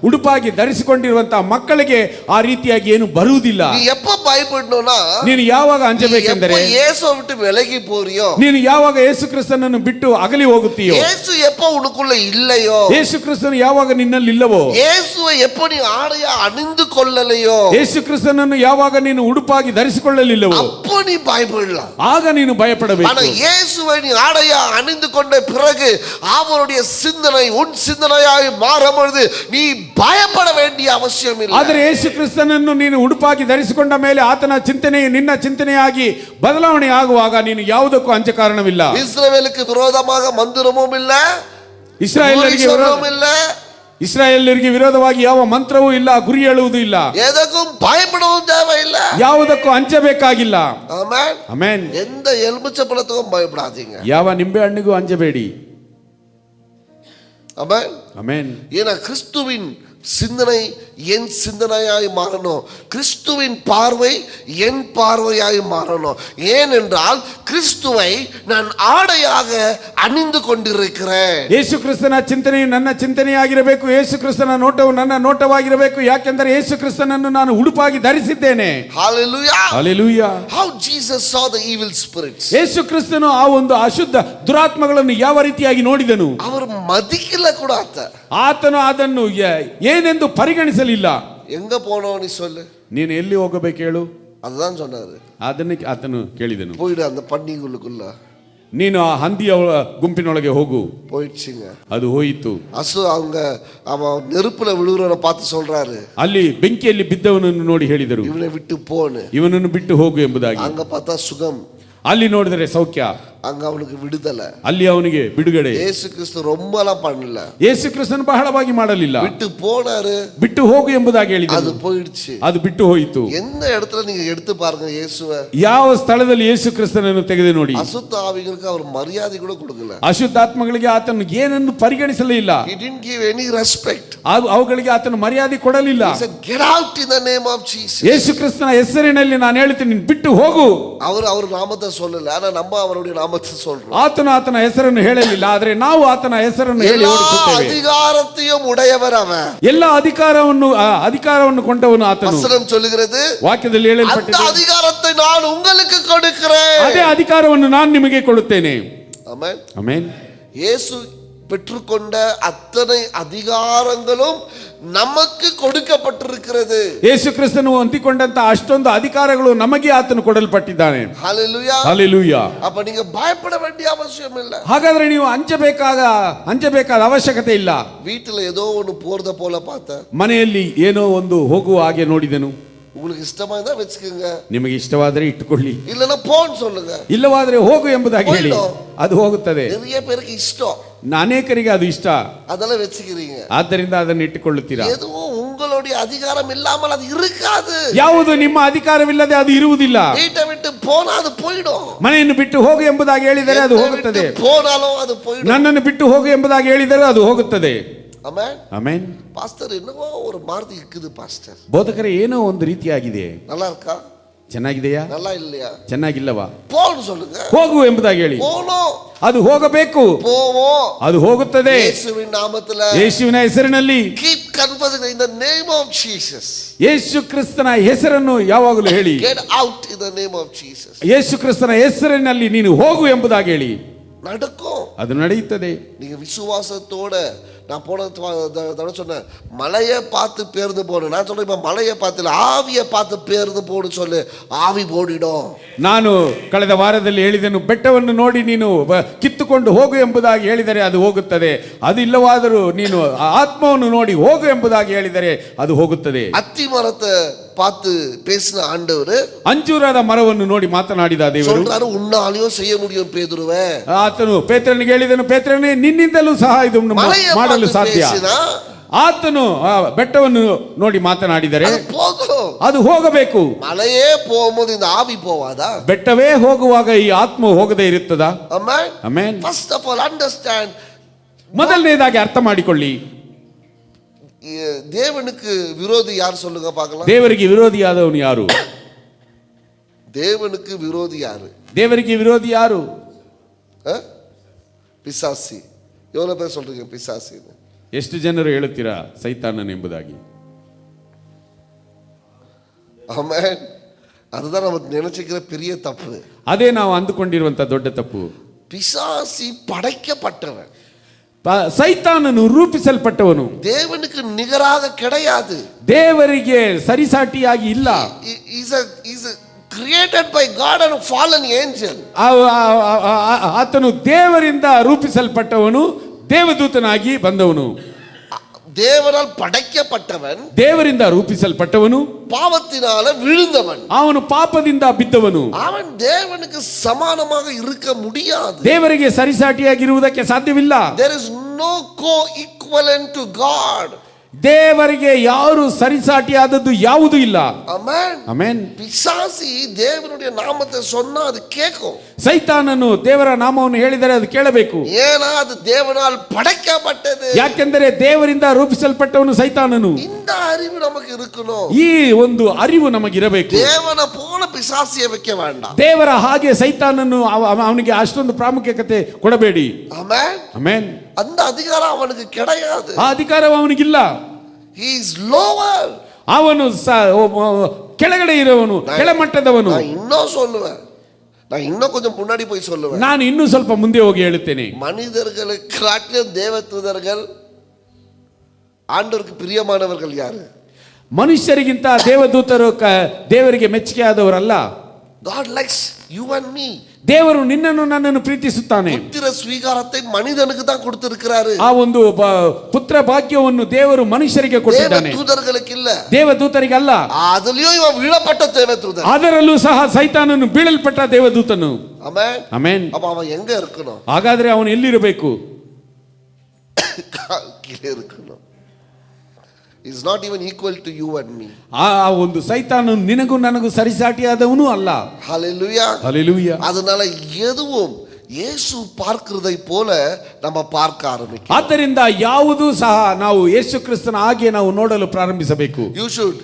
ಉಡುಪಾಗಿ ಧರಿಸಿಕೊಂಡಿರುವಂತಹ ಮಕ್ಕಳಿಗೆ ಆ ರೀತಿಯಾಗಿ ಏನು ಬರುವುದಿಲ್ಲ. நீ எப்ப பயப்படணும்னா, ನೀನು ಯಾವಾಗ ಅಂಜಬೇಕೆಂದರೆ இயேசுவை விட்டு விலகி போறியோ, ನೀನು ಯಾವಾಗ ಯೇಸು ಕ್ರಿಸ್ತನನ್ನು ಬಿಟ್ಟು ಅಗಲಿ ಹೋಗುತ್ತೀಯೋ, இயேசு எப்ப உனக்குள்ள இல்லையோ, ಯೇಸು ಕ್ರಿಸ್ತನು ಯಾವಾಗ ನಿನ್ನಲ್ಲಿ ಇಲ್ಲವೋ, இயேசுவை எப்ப நீ ஆடையா அணிந்து கொள்ளலையோ, ಯೇಸು ಕ್ರಿಸ್ತನನ್ನು ಯಾವಾಗ ನೀನು ಉಡುಪಾಗಿ ಧರಿಸಿಕೊಳ್ಳಲಿಲ್ಲವೋ, அப்போ நீ பயப்படலாம். ಆಗ ನೀನು ಭಯಪಡಬೇಕು. ஆனா இயேசுவை நீ ஆடையா அணிந்து கொண்ட பிறகு அவருடைய சிந்தனை உன் சிந்தனையாய் மாறும் பொழுது நீ பயப்பட வேண்டிய அவசியம் இல்லை. ಆದರೆ ಯೇಸು ಕ್ರಿಸ್ತನನ್ನು ನೀನು ಉಡುಪಾಗಿ ಧರಿಸಿಕೊಂಡ ಮೇಲೆ ಆತನ ಚಿಂತನೆಯು ನಿನ್ನ ಚಿಂತನೆಯಾಗಿ ಬದಲಾವಣೆ ಆಗುವಾಗ ನೀನು ಯಾವುದಕ್ಕೂ ಅಂಜ ಕಾರಣವಿಲ್ಲ. இஸ்ரவேலுக்கு விரோதமாக மந்திரமும் இல்ல, ಇಸ್ರಾಯೇಲರಿಗೆ ವಿರೋಧವಾಗಿ ಯಾವ ಮಂತ್ರವೂ ಇಲ್ಲ, ಗುರಿ ಹೇಳುವುದೂ ಇಲ್ಲ, எதற்கும் பயப்படவும் தேவையில்லை, ಯಾವುದಕ್ಕೂ ಅಂಜಬೇಕಾಗಿಲ್ಲ. ஆமென். ಆಮೆನ್. எந்த எலுமிச்சம்பழத்துக்கும் பயப்படாதீங்க. ಯಾವ ನಿಂಬೆ ಹಣ್ಣಿಗೂ ಅಂಜಬೇಡಿ. ஆமென். ಆಮೆನ್. ஏன்னா கிறிஸ்துவின் சிந்தனை என் சிந்தனையாய் மாறணும். கிறிஸ்துவின் பார்வை என் பார்வையாய் மாறணும். ஏனென்றால் கிறிஸ்துவை நான் ஆடையாக அணிந்து கொண்டிருக்கிறேன். ಯೇಸು ಕ್ರಿಸ್ತನ ಚಿಂತನೆಯು ನನ್ನ ಚಿಂತನೆಯಾಗಿರಬೇಕು, ಯೇಸು ಕ್ರಿಸ್ತನ ನೋಟವು ನನ್ನ ನೋಟವಾಗಿರಬೇಕು, ಯಾಕೆಂದರೆ ಯೇಸು ಕ್ರಿಸ್ತನನ್ನು ನಾನು ಉಡುಪಾಗಿ ಧರಿಸಿದ್ದೇನೆ. Hallelujah. Hallelujah. How Jesus saw the evil spirits. ಯೇಸು ಕ್ರಿಸ್ತನು ಆ ಒಂದು ಅಶುದ್ಧ ದುರಾತ್ಮಗಳನ್ನು ಯಾವ ರೀತಿಯಾಗಿ ನೋಡಿದನು. அவர் ಮದಿಕಲ ಕೂಡ ಆತನು ಅದನ್ನು ಏನೆಂದು ಪರಿಗಣಿಸಲಿಲ್ಲ. எங்க போனோம் நீ சொல்லு, ನೀನು ಎಲ್ಲಿ ಹೋಗಬೇಕು ಹೇಳು. அதுதான் சொன்னாரு. ಅದನ್ನು ಆತನು ಕೇಳಿದನು. போயிடு அந்த பன்னிகளுக்குள்ள, ನೀನು ಆ ಹಂದಿಯ ಗುಂಪಿನೊಳಗೆ ಹೋಗು. போயிடுச்சுங்க. ಅದು ಹೋಯಿತು. அவங்க அவன் நெருப்புல விழுகிறவனை பார்த்து சொல்றாரு, ಅಲ್ಲಿ ಬೆಂಕಿಯಲ್ಲಿ ಬಿದ್ದವನನ್ನು ನೋಡಿ ಹೇಳಿದರು, இவனை விட்டு போன்னு. ಇವನನ್ನು ಬಿಟ್ಟು ಹೋಗು ಎಂಬುದಾಗಿ. அங்க பார்த்தா சுகம், ಅಲ್ಲಿ ನೋಡಿದರೆ ಸೌಖ್ಯ, அங்க அவனுக்கு விடுதலை, ಅಲ್ಲಿ ಅವನಿಗೆ ಬಿಡುಗಡೆ. ಯೇಸು ಕ್ರಿಸ್ತು ரொம்பலாம் பண்ணல, ಯೇಸು ಕ್ರಿಸ್ತನು ಬಹಳವಾಗಿ ಮಾಡಲಿಲ್ಲ, விட்டு போனாரு, ಬಿಟ್ಟು ಹೋಗು ಎಂಬುದಾಗಿ ಹೇಳಿದನು. அது போயிடுச்சு. ಅದು ಬಿಟ್ಟು ಹೋಯಿತು. எந்த இடத்துல நீங்க எடுத்து பாருங்க இயேசுவை, ಯಾವ ಸ್ಥಳದಲ್ಲಿ ಯೇಸು ಕ್ರಿಸ್ತನನ್ನು ತೆಗೆದು ನೋಡಿ. அசுத்த ஆவிகளுக்கு அவர் மரியாதை கூட கொடுக்கல. ಅಶುದ್ಧಾತ್ಮಗಳಿಗೆ ಆತನು ಏನನ್ನು ಪರಿಗಣಿಸಲೇ ಇಲ್ಲ. He didn't give any respect. ಅವುಗಳಿಗೆ ಆತನು ಮರ್ಯಾದೆ ಕೊಡಲಿಲ್ಲ. He said, get out in the name of Jesus. ಯೇಸು ಕ್ರಿಸ್ತನ ಹೆಸರಿನಲ್ಲಿ ನಾನು ಹೇಳ್ತೀನಿ, ನೀನು ಬಿಟ್ಟು ಹೋಗು. அவர் ನಾಮத்தை சொல்லல, ಆனா நம்ம ಅವருடைய ನಾಮத்தை சொல்றோம். ಆತನು ಆತನ ಹೆಸರನ್ನು ಹೇಳಲಿಲ್ಲ, ಆದರೆ ನಾವು ಆತನ ಹೆಸರನ್ನು ಹೇಳಿ ಓಡಿಸುತ್ತೇವೆ. அதிகாரத்தையும் உடையவர் அவன், ಎಲ್ಲ ಅಧಿಕಾರವನ್ನು ಕೊಂಡವನು ಆತನು. வசனம் சொல்லுகிறது, ವಾಕ್ಯದಲ್ಲಿ அந்த ಹೇಳಲ್ಪಟ್ಟಿದೆ, அதிகாரத்தை நான் உங்களுக்கு கொடுக்கிறேன். ಅದೇ ಅಧಿಕಾರವನ್ನು ನಾನು ನಿಮಗೆ ಕೊಡುತ್ತೇನೆ. ஆமென். ಆಮೆನ್. இயேசு பெற்றுக்கொண்ட அத்தனை அதிகாரங்களும் நமக்கு கொடுக்கப்பட்டிருக்கிறது. ಯೇಸು ಕ್ರಿಸ್ತನು ಹೊಂದಿಕೊಂಡಂತ ಅಷ್ಟೊಂದು ಅಧಿಕಾರಗಳು ನಮಗೆ ಆತನು ಕೊಡಲ್ಪಟ್ಟಿದ್ದಾನೆ. ஹல்லேலூயா. ಹಲ್ಲೆಲೂಯಾ. அப்ப நீங்க பயப்பட வேண்டிய அவசியம் இல்ல. ಹಾಗಾದ್ರೆ ನೀವು ಅಂಜಬೇಕಾದ ಅವಶ್ಯಕತೆ ಇಲ್ಲ. வீட்டுல ஏதோ ஒன்னு போறத போல பார்த்த, ಮನೆಯಲ್ಲಿ ಏನೋ ಒಂದು ಹೋಗುವ ಹಾಗೆ ನೋಡಿದನು. உங்களுக்கு ಇಷ್ಟமா இருந்தா வெச்சுக்கங்க, ನಿಮಗೆ ಇಷ್ಟವಾದರೆ ಇಟ್ಟುಕೊಳ್ಳಿ, இல்லனா போன்னு சொல்லுங்க. ಇಲ್ಲವಾದರೆ ಹೋಗು ಎಂಬುದಾಗಿ ಹೇಳಿ, ಅದು ಹೋಗುತ್ತದೆ. நிறைய பேருக்கு இஷ்டம், ಅನೇಕರಿಗೆ ಅದು ಇಷ್ಟ, அதெல்லாம் வெச்சுக்கிறீங்க. ಆದ್ದರಿಂದ ಅದನ್ನು ಇಟ್ಟುಕೊಳ್ಳುತ್ತೀರಾ. எதுவும் உங்களுடைய அதிகாரம் இல்லாமல் அது இருக்காது. ಯಾವುದು ನಿಮ್ಮ ಅಧಿಕಾರವಿಲ್ಲದೆ ಅದು ಇರುವುದಿಲ್ಲ. வீட்டை விட்டு போனா அது போய்டும். ಮನೆಯನ್ನು ಬಿಟ್ಟು ಹೋಗು ಎಂಬುದಾಗಿ ಹೇಳಿದರೆ ಅದು ಹೋಗುತ್ತದೆ. போனாலும் அது போய்டும். ನನ್ನನ್ನು ಬಿಟ್ಟು ಹೋಗು ಎಂಬುದಾಗಿ ಹೇಳಿದರೆ ಅದು ಹೋಗುತ್ತದೆ. ಆಮೆನ್. ಆಮೆನ್. பாஸ்டர் என்னவோ ஒரு மாதிரி இருக்குது பாஸ்டர். ಬೋಧಕರೇ, ಏನೋ ಒಂದು ರೀತಿಯಾಗಿದೆ. நல்லா இருக்கா? ಚೆನ್ನಾಗಿದೆಯಾ? நல்லா இல்லையா? ಚೆನ್ನಾಗಿಲ್ಲವಾ? போன்னு சொல்லுங்க. ಹೋಗು ಎಂಬುದಾಗಿ ಹೇಳಿ. போணும். ಅದು ಹೋಗಬೇಕು. போவோம். ಅದು ಹೋಗುತ್ತದೆ. ಯೇಸುವಿನ ನಾಮದಲ್ಲಿ, ಯೇಸುವಿನ ಹೆಸರಿನಲ್ಲಿ. keep confessing in the name of Jesus. ಯೇಸು ಕ್ರಿಸ್ತನ ಹೆಸರನ್ನು ಯಾವಾಗಲೂ ಹೇಳಿ. Get out in the name of Jesus. ಯೇಸು ಕ್ರಿಸ್ತನ ಹೆಸರಿನಲ್ಲಿ ನೀನು ಹೋಗು ಎಂಬುದಾಗಿ ಹೇಳಿ. நடக்கும். ಅದು ನಡೆಯುತ್ತದೆ. நீங்க விசுவாசத்தோட, நான் போன தடவை சொன்னேன், மலையை பார்த்து பேருந்து போகணும். நான் சொல்றேன், இப்ப மலையை பார்த்து ஆவியை பார்த்து பேருந்து போடு சொல்லு, ஆவி ஓடிடும். ನಾನು ಕಳೆದ ವಾರದಲ್ಲಿ ಹೇಳಿದೆನು, ಬೆಟ್ಟವನ್ನು ನೋಡಿ ನೀನು ಕಿತ್ತುಕೊಂಡು ಹೋಗು ಎಂಬುದಾಗಿ ಹೇಳಿದರೆ ಅದು ಹೋಗುತ್ತದೆ. ಅದು ಇಲ್ಲವಾದರೂ ನೀನು ಆತ್ಮವನ್ನು ನೋಡಿ ಹೋಗು ಎಂಬುದಾಗಿ ಹೇಳಿದರೆ ಅದು ಹೋಗುತ್ತದೆ. அத்தி மரத்தை பார்த்து பேசின ஆண்டவர் ಅಂಜೂರದ ಮರವನ್ನು ನೋಡಿ ಮಾತನಾಡಿದ ದೇವರು சொல்றாரு, உன்னாலையும் செய்ய முடியும் பேதுருவே. ಆತನು ಪೇತ್ರನಿಗೆ ಹೇಳಿದನು, ಪೇತ್ರನೇ, ನಿನ್ನಿಂದಲೂ ಸಹ ಇದನ್ನು ಮಾಡಲು ಸಾಧ್ಯ. ಆತನು ಬೆಟ್ಟವನ್ನು ನೋಡಿ ಮಾತನಾಡಿದರೆ ಅದು ಹೋಗಬೇಕು. ಮಳೆಯೇ போகும்போது இந்த ஆவி போவாதா? ಬೆಟ್ಟವೇ ಹೋಗುವಾಗ ಈ ಆತ್ಮ ಹೋಗದೇ ಇರುತ್ತದಾ? Amen. First of all understand, ಮೊದಲನೇದಾಗಿ ಅರ್ಥ ಮಾಡಿಕೊಳ್ಳಿ, தேவனுக்கு விரோதி யார் சொல்லுங்க பார்க்கலாம். ದೇವರಿಗೆ ವಿರೋಧಿಯಾದವನು ಯಾರು? தேவனுக்கு விரோதி யாரு? ದೇವರಿಗೆ ವಿರೋಧಿ ಯಾರು? பிசாசி. எவ்வளவு பேர் சொல்றீங்க பிசாசி? ಎಷ್ಟು ಜನರು ಹೇಳುತ್ತೀರಾ ಸೈತಾನನೆಂಬುದಾಗಿ? ಆಮೆನ್. அதுதான் நம்ம நினைச்சுக்கிற பெரிய தப்பு. ಅದೇ ನಾವು ಅಂದುಕೊಂಡಿರುವಂತ ದೊಡ್ಡ ತಪ್ಪು. பிசாசி படைக்கப்பட்டவன், ಸೈತಾನನು ರೂಪಿಸಲ್ಪಟ್ಟವನು, தேவனுக்கு நிகராக கிடையாது, ದೇವರಿಗೆ ಸರಿಸಾಟಿಯಾಗಿ ಇಲ್ಲ. He's created by God and a fallen angel. ಆತನು ದೇವರಿಂದ ರೂಪಿಸಲ್ಪಟ್ಟವನು, ದೇವದೂತನಾಗಿ ಬಂದವನು. தேவனால் படைக்கப்பட்டவன், ದೇವರಿಂದ ರೂಪಿಸಲ್ಪಟ್ಟವನು, பாவத்தினால விழுந்தவன், ಅವನು ಪಾಪದಿಂದ ಬಿದ್ದವನು. அவன் தேவனுக்கு சமானமாக இருக்க முடியாது. ದೇವರಿಗೆ ಸರಿಸಾಟಿಯಾಗಿರುವುದಕ್ಕೆ ಸಾಧ್ಯವಿಲ್ಲ. There is no co-equivalent to God. ದೇವರಿಗೆ ಯಾರು ಸರಿಸಾಟಿಯಾದದ್ದು ಯಾವುದೂ ಇಲ್ಲ. ஆமென். ಆಮೆನ್. பிசாசி தேவனுடைய நாமத்தை சொன்னா அது கேட்கும். ಸೈತಾನನು ದೇವರ ನಾಮವನ್ನು ಹೇಳಿದರೆ ಅದು ಕೇಳಬೇಕು. ஏன்னா அது தேவனால் படைக்கப்பட்டது. ಯಾಕೆಂದರೆ ದೇವರಿಂದ ರೂಪಿಸಲ್ಪಟ್ಟವನು ಸೈತಾನನು. இந்த அறிவு நமக்கு இருக்கணும். ಈ ಒಂದು ಅರಿವು ನಮಗಿರಬೇಕು. தேவனை போல பிசாசியை வைக்க வேண்டாம். ದೇವರ ಹಾಗೆ ಸೈತಾನನು ಅವನಿಗೆ ಅಷ್ಟೊಂದು ಪ್ರಾಮುಖ್ಯತೆ ಕೊಡಬೇಡಿ. ஆமென். ಆಮೆನ್. அந்த அதிகாரம் அவனுக்கு கிடையாது. ಆ ಅಧಿಕಾರ ಅವನಿಗಿಲ್ಲ. He is lower. ಅವನು ಕೆಳಗಡೆ ಇರುವವನು, ಕೆಳಮಟ್ಟದವನು. நான் இன்னும் சொல்லுவேன், நான் இன்னும் கொஞ்சம் முன்னாடி போய் சொல்லுவேன். ನಾನು ಇನ್ನೂ ಸ್ವಲ್ಪ ಮುಂದೆ ಹೋಗಿ ಹೇಳುತ್ತೇನೆ. மனிதர்களுக்கு காட்டிலும் தேவதூதர்கள் ஆண்டவருக்கு பிரியமானவர்கள் யாரு? ಮನುಷ್ಯರಿಗಿಂತ ದೇವದೂತರು ದೇವರಿಗೆ ಮೆಚ್ಚುಗೆ ಆದವರಲ್ಲ. God likes you and me. ದೇವರು ನಿನ್ನನ್ನು ನನ್ನನ್ನು ಪ್ರೀತಿಸುತ್ತಾನೆ. புத்திர ಸ್ವೀಕಾರத்தை மனிதனுக்கு தான் கொடுத்திருக்கிறாரு. ಆ ಒಂದು ಪುತ್ರ ಭಾಗ್ಯವನ್ನು ದೇವರು ಮನುಷ್ಯರಿಗೆ ಕೊಟ್ಟಿದ್ದಾನೆ, தேவதூதர்களுக்கு இல்ல. ದೇವದೂತರಿಗೆ ಅಲ್ಲ. அதுலயும் இவன் வீழப்பட்ட தேவதூதன். ಅದರಲ್ಲೂ ಸಹ ಸೈತಾನನು ಬೀಳಲ್ಪಟ್ಟ ದೇವದೂತನು. ಆಮೆನ್. ಆಮೆನ್. அப்ப அவன் எங்க இருக்கணும்? ಹಾಗಾದ್ರೆ ಅವನು ಎಲ್ಲಿರಬೇಕು? கீழே இருக்கணும். Is not even equal to you and me. ಆ ಒಂದು ಸೈತಾನನು ನಿನಗೂ ನನಗೂ ಸರಿಸಾಟಿಯಾದವನು ಅಲ್ಲ. Hallelujah. Hallelujah. அதனால எதுவும் இயேசு பார்க்கிறதை போல நம்ம பார்க்க ஆரம்பிக்கணும். ಆದ್ದರಿಂದ ಯಾವುದೂ ಸಹ ನಾವು ಯೇಸು ಕ್ರಿಸ್ತನ ಹಾಗೆ ನಾವು ನೋಡಲು ಪ್ರಾರಂಭಿಸಬೇಕು. You should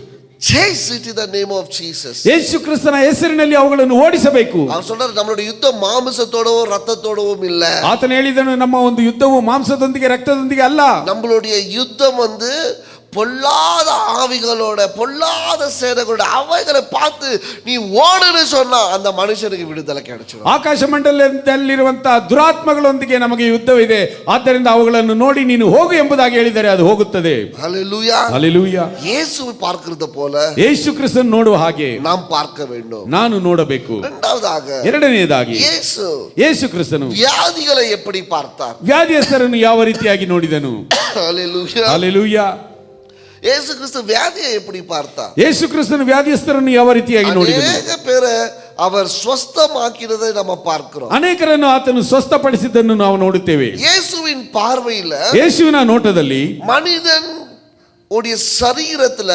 chase it in the name of Jesus. ಯೇಸು ಕ್ರಿಸ್ತನ ಹೆಸರಿನಲ್ಲಿ ಅವುಗಳನ್ನು ಓಡಿಸಬೇಕು. அவன் சொல்றாரு நம்மளுடைய யுத்தம் மாம்சத்தோடவோ ரத்தத்தோடவோ இல்ல. ಆತನು ಹೇಳಿದನು ನಮ್ಮ ಒಂದು ಯುದ್ಧವು ಮಾಂಸದೊಂದಿಗೆ ರಕ್ತದೊಂದಿಗೆ ಅಲ್ಲ. நம்மளுடைய யுத்தம் பொல்லாத ஆவிகளோட பொல்லாத சேனைகளோட அவைகளை பார்த்து நீ ஓடுன்னு சொன்னா அந்த மனுஷனுக்கு விடுதலை கிடைச்சிடும். ಆಕಾಶ ಮಂಡಲದಲ್ಲಿರುವಂತಹ ದುರಾತ್ಮಗಳೊಂದಿಗೆ ನಮಗೆ ಯುದ್ಧವಿದೆ, ಆದ್ದರಿಂದ ಅವುಗಳನ್ನು ನೋಡಿ ನೀನು ಹೋಗು ಎಂಬುದಾಗಿ ಹೇಳಿದರೆ ಅದು ಹೋಗುತ್ತದೆ. ஹல்லேலூயா. ಹಲ್ಲೆಲೂಯಾ. இயேசுவை பார்க்கிறது போல ಯೇಸು ಕ್ರಿಸ್ತನ ನೋಡುವ ಹಾಗೆ நாம் பார்க்க வேண்டும். ನಾನು ನೋಡಬೇಕು. ಎರಡನೆಯದಾಗಿ ಯೇಸು ಕ್ರಿಸ್ತನು வியாதிகளை எப்படி பார்த்தார்? ವ್ಯಾಧಿಯಸ್ಥರನ್ನು ಯಾವ ರೀತಿಯಾಗಿ ನೋಡಿದನು? ஹல்லேலூயா. ಹಲ್ಲೆಲೂಯಾ. இயேசு கிறிஸ்து வியாதியை எப்படி பார்த்தார்? ಯೇಸು ಕ್ರಿಸ್ತನು ವ್ಯಾಧಿಯಸ್ಥರನ್ನು ಯಾವ ರೀತಿಯಾಗಿ ನೋಡಿದನು? ಅನೇಕ பேரை அவர் ಸ್ವಸ್ಥமாக்கினதை நம்ம பார்க்கிறோம். ಅನೇಕರನ್ನು ಆತನು ಸ್ವಸ್ಥಪಡಿಸಿದ್ದನ್ನು ನಾವು ನೋಡುತ್ತೇವೆ. இயேசுவின் பார்வையில, ಯೇಸುವಿನ ನೋಟದಲ್ಲಿ மனிதன் உடைய சரீரத்துல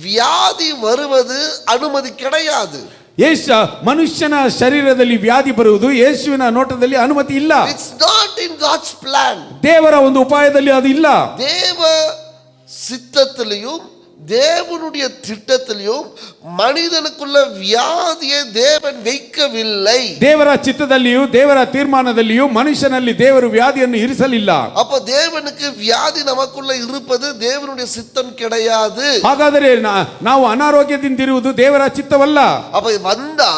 வியாதி வருவது அனுமதி கிடையாது. ಮನುಷ್ಯನ ಶರೀರದಲ್ಲಿ ವ್ಯಾಧಿ ಬರುವುದು ಯೇಸುವಿನ ನೋಟದಲ್ಲಿ ಅನುಮತಿ ಇಲ್ಲ. It's not in God's plan. ದೇವರ ಒಂದು ಉಪಾಯದಲ್ಲಿ ಅದು ಇಲ್ಲ. தேவ சித்தத்திலையும் தேவனுடைய திட்டத்திலையும் மனிதனுக்குள்ள வியாதியை தேவன் வைக்கவில்லை. ದೇವರ ಚಿತ್ತದಲ್ಲಿಯೂ ದೇವರ ತೀರ್ಮಾನದಲ್ಲಿಯೂ ಮನುಷ್ಯನಲ್ಲಿ ದೇವರು ವ್ಯಾಧಿಯನ್ನು ಇರಿಸಲಿಲ್ಲ. அப்ப தேவனுக்கு வியாதி நமக்குள்ள இருப்பது தேவனுடைய சித்தம் கிடையாது. ಹಾಗಾದರೆ ನಾವು ಅನಾರೋಗ್ಯದಿಂದ ಇರುವುದು ದೇವರ ಚಿತ್ತವಲ್ಲ. அப்ப வந்தா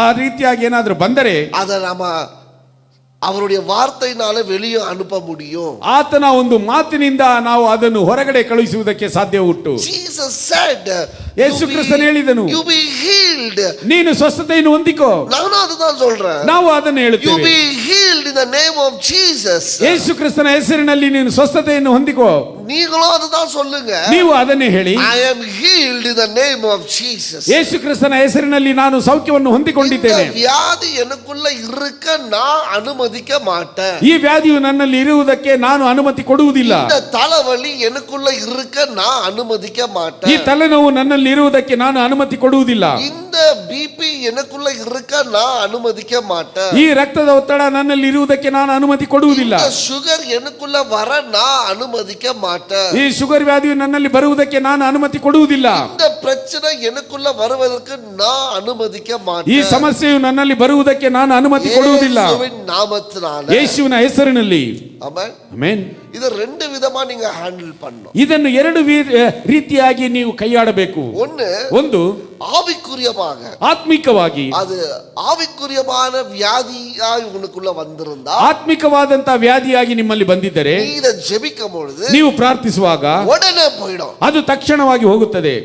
ಆ ರೀತಿಯಾಗಿ ಏನಾದರೂ ಬಂದರೆ ಅದ ನಮ್ಮ ಅವರುடைய ವಾರ್ತೆಯಿನಾಲೆ வெளியே ಅನುಪ முடியும். ಆತನ ಒಂದು ಮಾತಿನಿಂದ ನಾವು ಅದನ್ನು ಹೊರಗಡೆ ಕಳುಹಿಸುವುದಕ್ಕೆ ಸಾಧ್ಯ ಉಂಟು. Jesus said, ಯೇಸು ಕ್ರಿಸ್ತನು ಹೇಳಿದನು, you be healed. ನೀನು ಸ್ವಸ್ಥತೆಯನ್ನು ಹೊಂದಿಕೋ. ನಾನು ಅದನ್ನ சொல்றேன். ನಾವು ಅದನ್ನು you ಹೇಳುತ್ತೇವೆ. be healed in the name of Jesus. ಯೇಸು ಕ್ರಿಸ್ತನ ಹೆಸರಿನಲ್ಲಿ ನೀನು ಸ್ವಸ್ಥತೆಯನ್ನು ಹೊಂದಿಕೋ. ನೀங்களும் ಅದನ್ನ சொல்லுங்க. ನೀವು ಅದನ್ನೇ ಹೇಳಿ, I am healed in the name of Jesus. ಯೇಸು ಕ್ರಿಸ್ತನ ಹೆಸರಿನಲ್ಲಿ ನಾನು ಸೌಖ್ಯವನ್ನು ಹೊಂದಿಕೊಂಡಿದ್ದೇನೆ. இந்த வியாதி எனக்குள்ள இருக்க நான் ಅನುಮತಿக்க மாட்டேன். ಈ ವ್ಯಾಧಿಯು ನನ್ನಲ್ಲಿ ಇರುವುದಕ್ಕೆ ನಾನು ಅನುಮತಿ ಕೊಡುವುದಿಲ್ಲ. இந்த தலைவலி எனக்குள்ள இருக்க நான் ಅನುಮತಿக்க மாட்டேன். ಈ ತಲೆನೋವು ನನ್ನಲ್ಲಿ ಇರುವುದಕ್ಕೆ ನಾನು ಅನುಮತಿ ಕೊಡುವುದಿಲ್ಲ. இந்த பிபி எனக்குள்ள இருக்க நான் ಅನುಮತಿக்க மாட்டேன். ಈ ರಕ್ತದ ಒತ್ತಡ ನನ್ನಲ್ಲಿ ಇರುವುದಕ್ಕೆ ನಾನು ಅನುಮತಿ ಕೊಡುವುದಿಲ್ಲ. இந்த சுகர் எனக்குள்ள வர நான் ಅನುಮತಿக்க மாட்டேன். ಈ ಶುಗರ್ ವ್ಯಾಧಿಯು ನನ್ನಲ್ಲಿ ಬರುವುದಕ್ಕೆ ನಾನು ಅನುಮತಿ ಕೊಡುವುದಿಲ್ಲ. இந்த பிரச்சனை எனக்குள்ள வருவதற்கு நான் அனுமதிக்க மாட்டேன். ಈ ಸಮಸ್ಯೆಯು ನನ್ನಲ್ಲಿ ಬರುವುದಕ್ಕೆ ನಾನು ಅನುಮತಿ ಕೊಡುವುದಿಲ್ಲ. ಯೇಸುವಿನ ನಾಮத்தினால, ಯೇಸುವಿನ ಹೆಸರಿನಲ್ಲಿ. ಆಮೆನ್. ಆಮೆನ್. ಇದು ரெண்டு விதமா நீங்க ஹேண்டில் பண்ணணும். ಇದನ್ನು ಎರಡು ರೀತಿಯಾಗಿ ನೀವು ಕೈಯಾಡಬೇಕು. ಒಂದು ஆவிக்குரியமாக, ಆತ್ಮಿಕವಾಗಿ. அது ஆவிக்குரியமான வியாதியாய் உங்களுக்குள்ள வந்திருந்தா, ಆತ್ಮಿಕವಾದಂತ ವ್ಯಾಧಿಯಾಗಿ ನಿಮ್ಮಲ್ಲಿ ಬಂದಿದ್ದರೆ, நீங்க ஜெபிக்கும் பொழுது, ನೀವು ಪ್ರಾರ್ಥಿಸುವಾಗ உடனே போய்டும். ಅದು ತಕ್ಷಣವಾಗಿ ಹೋಗುತ್ತದೆ.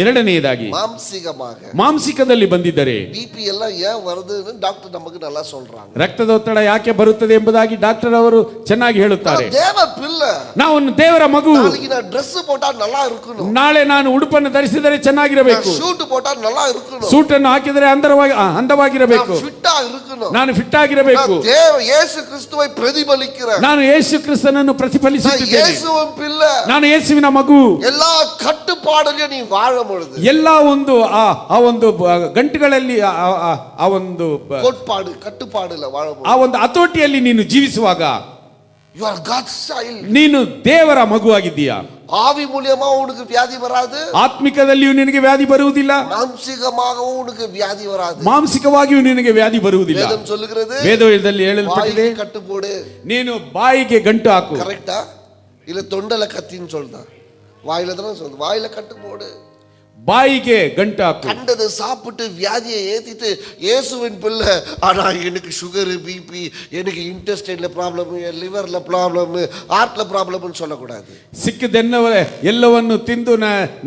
ಎರಡನೆಯದಾಗಿ மாம்சிகமாக, ಮಾಂಸಿಕದಲ್ಲಿ ಬಂದಿದ್ದರೆ, பிபி எல்லாம் ஏன் வருதுன்னு டாக்டர் நமக்கு நல்லா சொல்றாங்க. ರಕ್ತದ ಒತ್ತಡ ಯಾಕೆ ಬರುತ್ತದೆ ಎಂಬುದಾಗಿ ಡಾಕ್ಟರ್ ಅವರು ಚೆನ್ನಾಗಿ ಹೇಳುತ್ತಾರೆ. தேவ பிள்ளை. ನಾನು ದೇವರ ಮಗು. நாளைக்கு நான் Dress போட்டா நல்லா இருக்கணும். ನಾಳೆ ನಾನು ಉಡುಪನ್ನು ಧರಿಸಿದರೆ ಚೆನ್ನಾಗಿರಬೇಕು. ಶೂಟ್ போட்டா நல்லா இருக்கணும். ಸೂಟ್ ಅನ್ನು ಹಾಕಿದರೆ ಅಂದವಾಗಿರಬೇಕು. ಫಿಟ್ ಆಗಿರಬೇಕು. ನಾನು ಫಿಟ್ ಆಗಿರಬೇಕು. ದೇವ ಯೇಸು ಕ್ರಿಸ್ತುவை பிரதிபலிக்கிறேன். ನಾನು ಯೇಸು ಕ್ರಿಸ್ತನನ್ನು ಪ್ರತಿಫಲಿಸುತ್ತಿದ್ದೇನೆ. ಯೇಸುವಿನ பிள்ளை. ನಾನು ಯೇಸುವಿನ ಮಗು. ಎಲ್ಲಾ ಕಟ್ಟುಪಾಡಲ್ಲಿ ನೀವು ವಾಳ ಮಾಡುದು. ಎಲ್ಲ ಒಂದು ಆ ಒಂದು ಗಂಟುಗಳಲ್ಲಿ ಆ ಒಂದು ಕಟ್ಟುಪಾಡಿಲ್ಲ ವಾಳ. ಆ ಒಂದು ಹತೋಟಿಯಲ್ಲಿ ನೀನು ಜೀವಿಸುವಾಗ you are God's child. ನೀನು ದೇವರ ಮಗುವಾಗಿದ್ದೀಯಾ. ஆவி மூலமா உனக்கு வியாதி வராது. ಆತ್ಮಿಕದಲ್ಲಿಯೂ ನಿನಗೆ ವ್ಯಾಧಿ ಬರುವುದಿಲ್ಲ. ಮಾನಸಿಕமாகவும் உனக்கு வியாதி வராது. ಮಾನಸಿಕವಾಗಿಯೂ ನಿನಗೆ ವ್ಯಾಧಿ ಬರುವುದಿಲ್ಲ. ವೇದಂ சொல்லுகிறது. ವೇದದಲ್ಲಿ ಹೇಳಲ್ಪಟ್ಟಿದೆ, ಕಟ್ಟು போடு. ನೀನು ಬಾಯಿಗೆ ಗಂಟು ಹಾಕು. ಕರೆಕ್ಟಾ? ಇಲ್ಲ ತೊಂಡಲ ಕತ್ತಿன்னு சொல்றா. வாயில தான் சொல்றது. வாயில கட்டு போடு. ಬಾಯಿಗೆ ಗಂಟು ಹಾಕು. கண்டது சாப்பிட்டு வியாதியை ஏத்திட்டு இயேசுவின் பிள்ளை, ஆனா எனக்கு சுகர், பிபி, எனக்கு இன்டெஸ்டைன்ல ப்ராப்ளம், லிவர்ல ப்ராப்ளம், ஹார்ட்ல ப்ராப்ளம்னு சொல்லக்கூடாது. ಸಿಕ್ಕಿದ್ದೆನ್ನವೇ ಎಲ್ಲವನ್ನು ತಿಂದು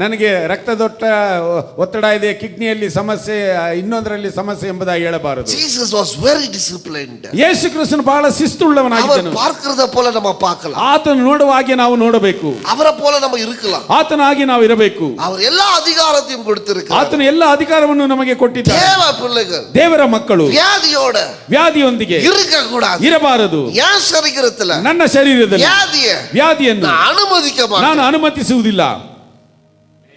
ನನಗೆ ರಕ್ತದೊತ್ತ ಒತ್ತಡ ಇದೆ, ಕಿಡ್ನಿಯಲ್ಲಿ ಸಮಸ್ಯೆ, ಇನ್ನೊಂದರಲ್ಲಿ ಸಮಸ್ಯೆ ಎಂಬುದಾಗಿ ಹೇಳಬಾರದು. Jesus was very disciplined. ಯೇಸು ಕ್ರಿಸ್ತನು ಬಹಳ ಶಿಸ್ತುಳ್ಳವನಾಗಿದ್ದನು. அவர் பார்க்கிறத போல நம்ம பார்க்கலாம். ಆತನು ನೋಡುವ ಹಾಗೆ ನಾವು ನೋಡಬೇಕು. அவரை போல நம்ம இருக்கலாம். ಆತನಾಗಿ ನಾವು ಇರಬೇಕು. அவர் எல்லா அதிகாரத்தையும் கொடுத்திருக்கிறார். ಆತನು ಎಲ್ಲ ಅಧಿಕಾರವನ್ನು ನಮಗೆ ಕೊಟ್ಟಿದ್ದಾನೆ. ದೇವ பிள்ளைகள், ದೇವರ ಮಕ್ಕಳು ವ್ಯಾಧಿಯೊಂದಿಗೆ இருக்க கூடாது, ಇರಬಾರದು. என் சரீரத்துல, ನನ್ನ ಶರೀರದಲ್ಲಿ ವ್ಯಾಧಿಯನ್ನು அனுமதிக்க மாட்டேன். ನಾನು ಅನುಮತಿಸುವುದಿಲ್ಲ.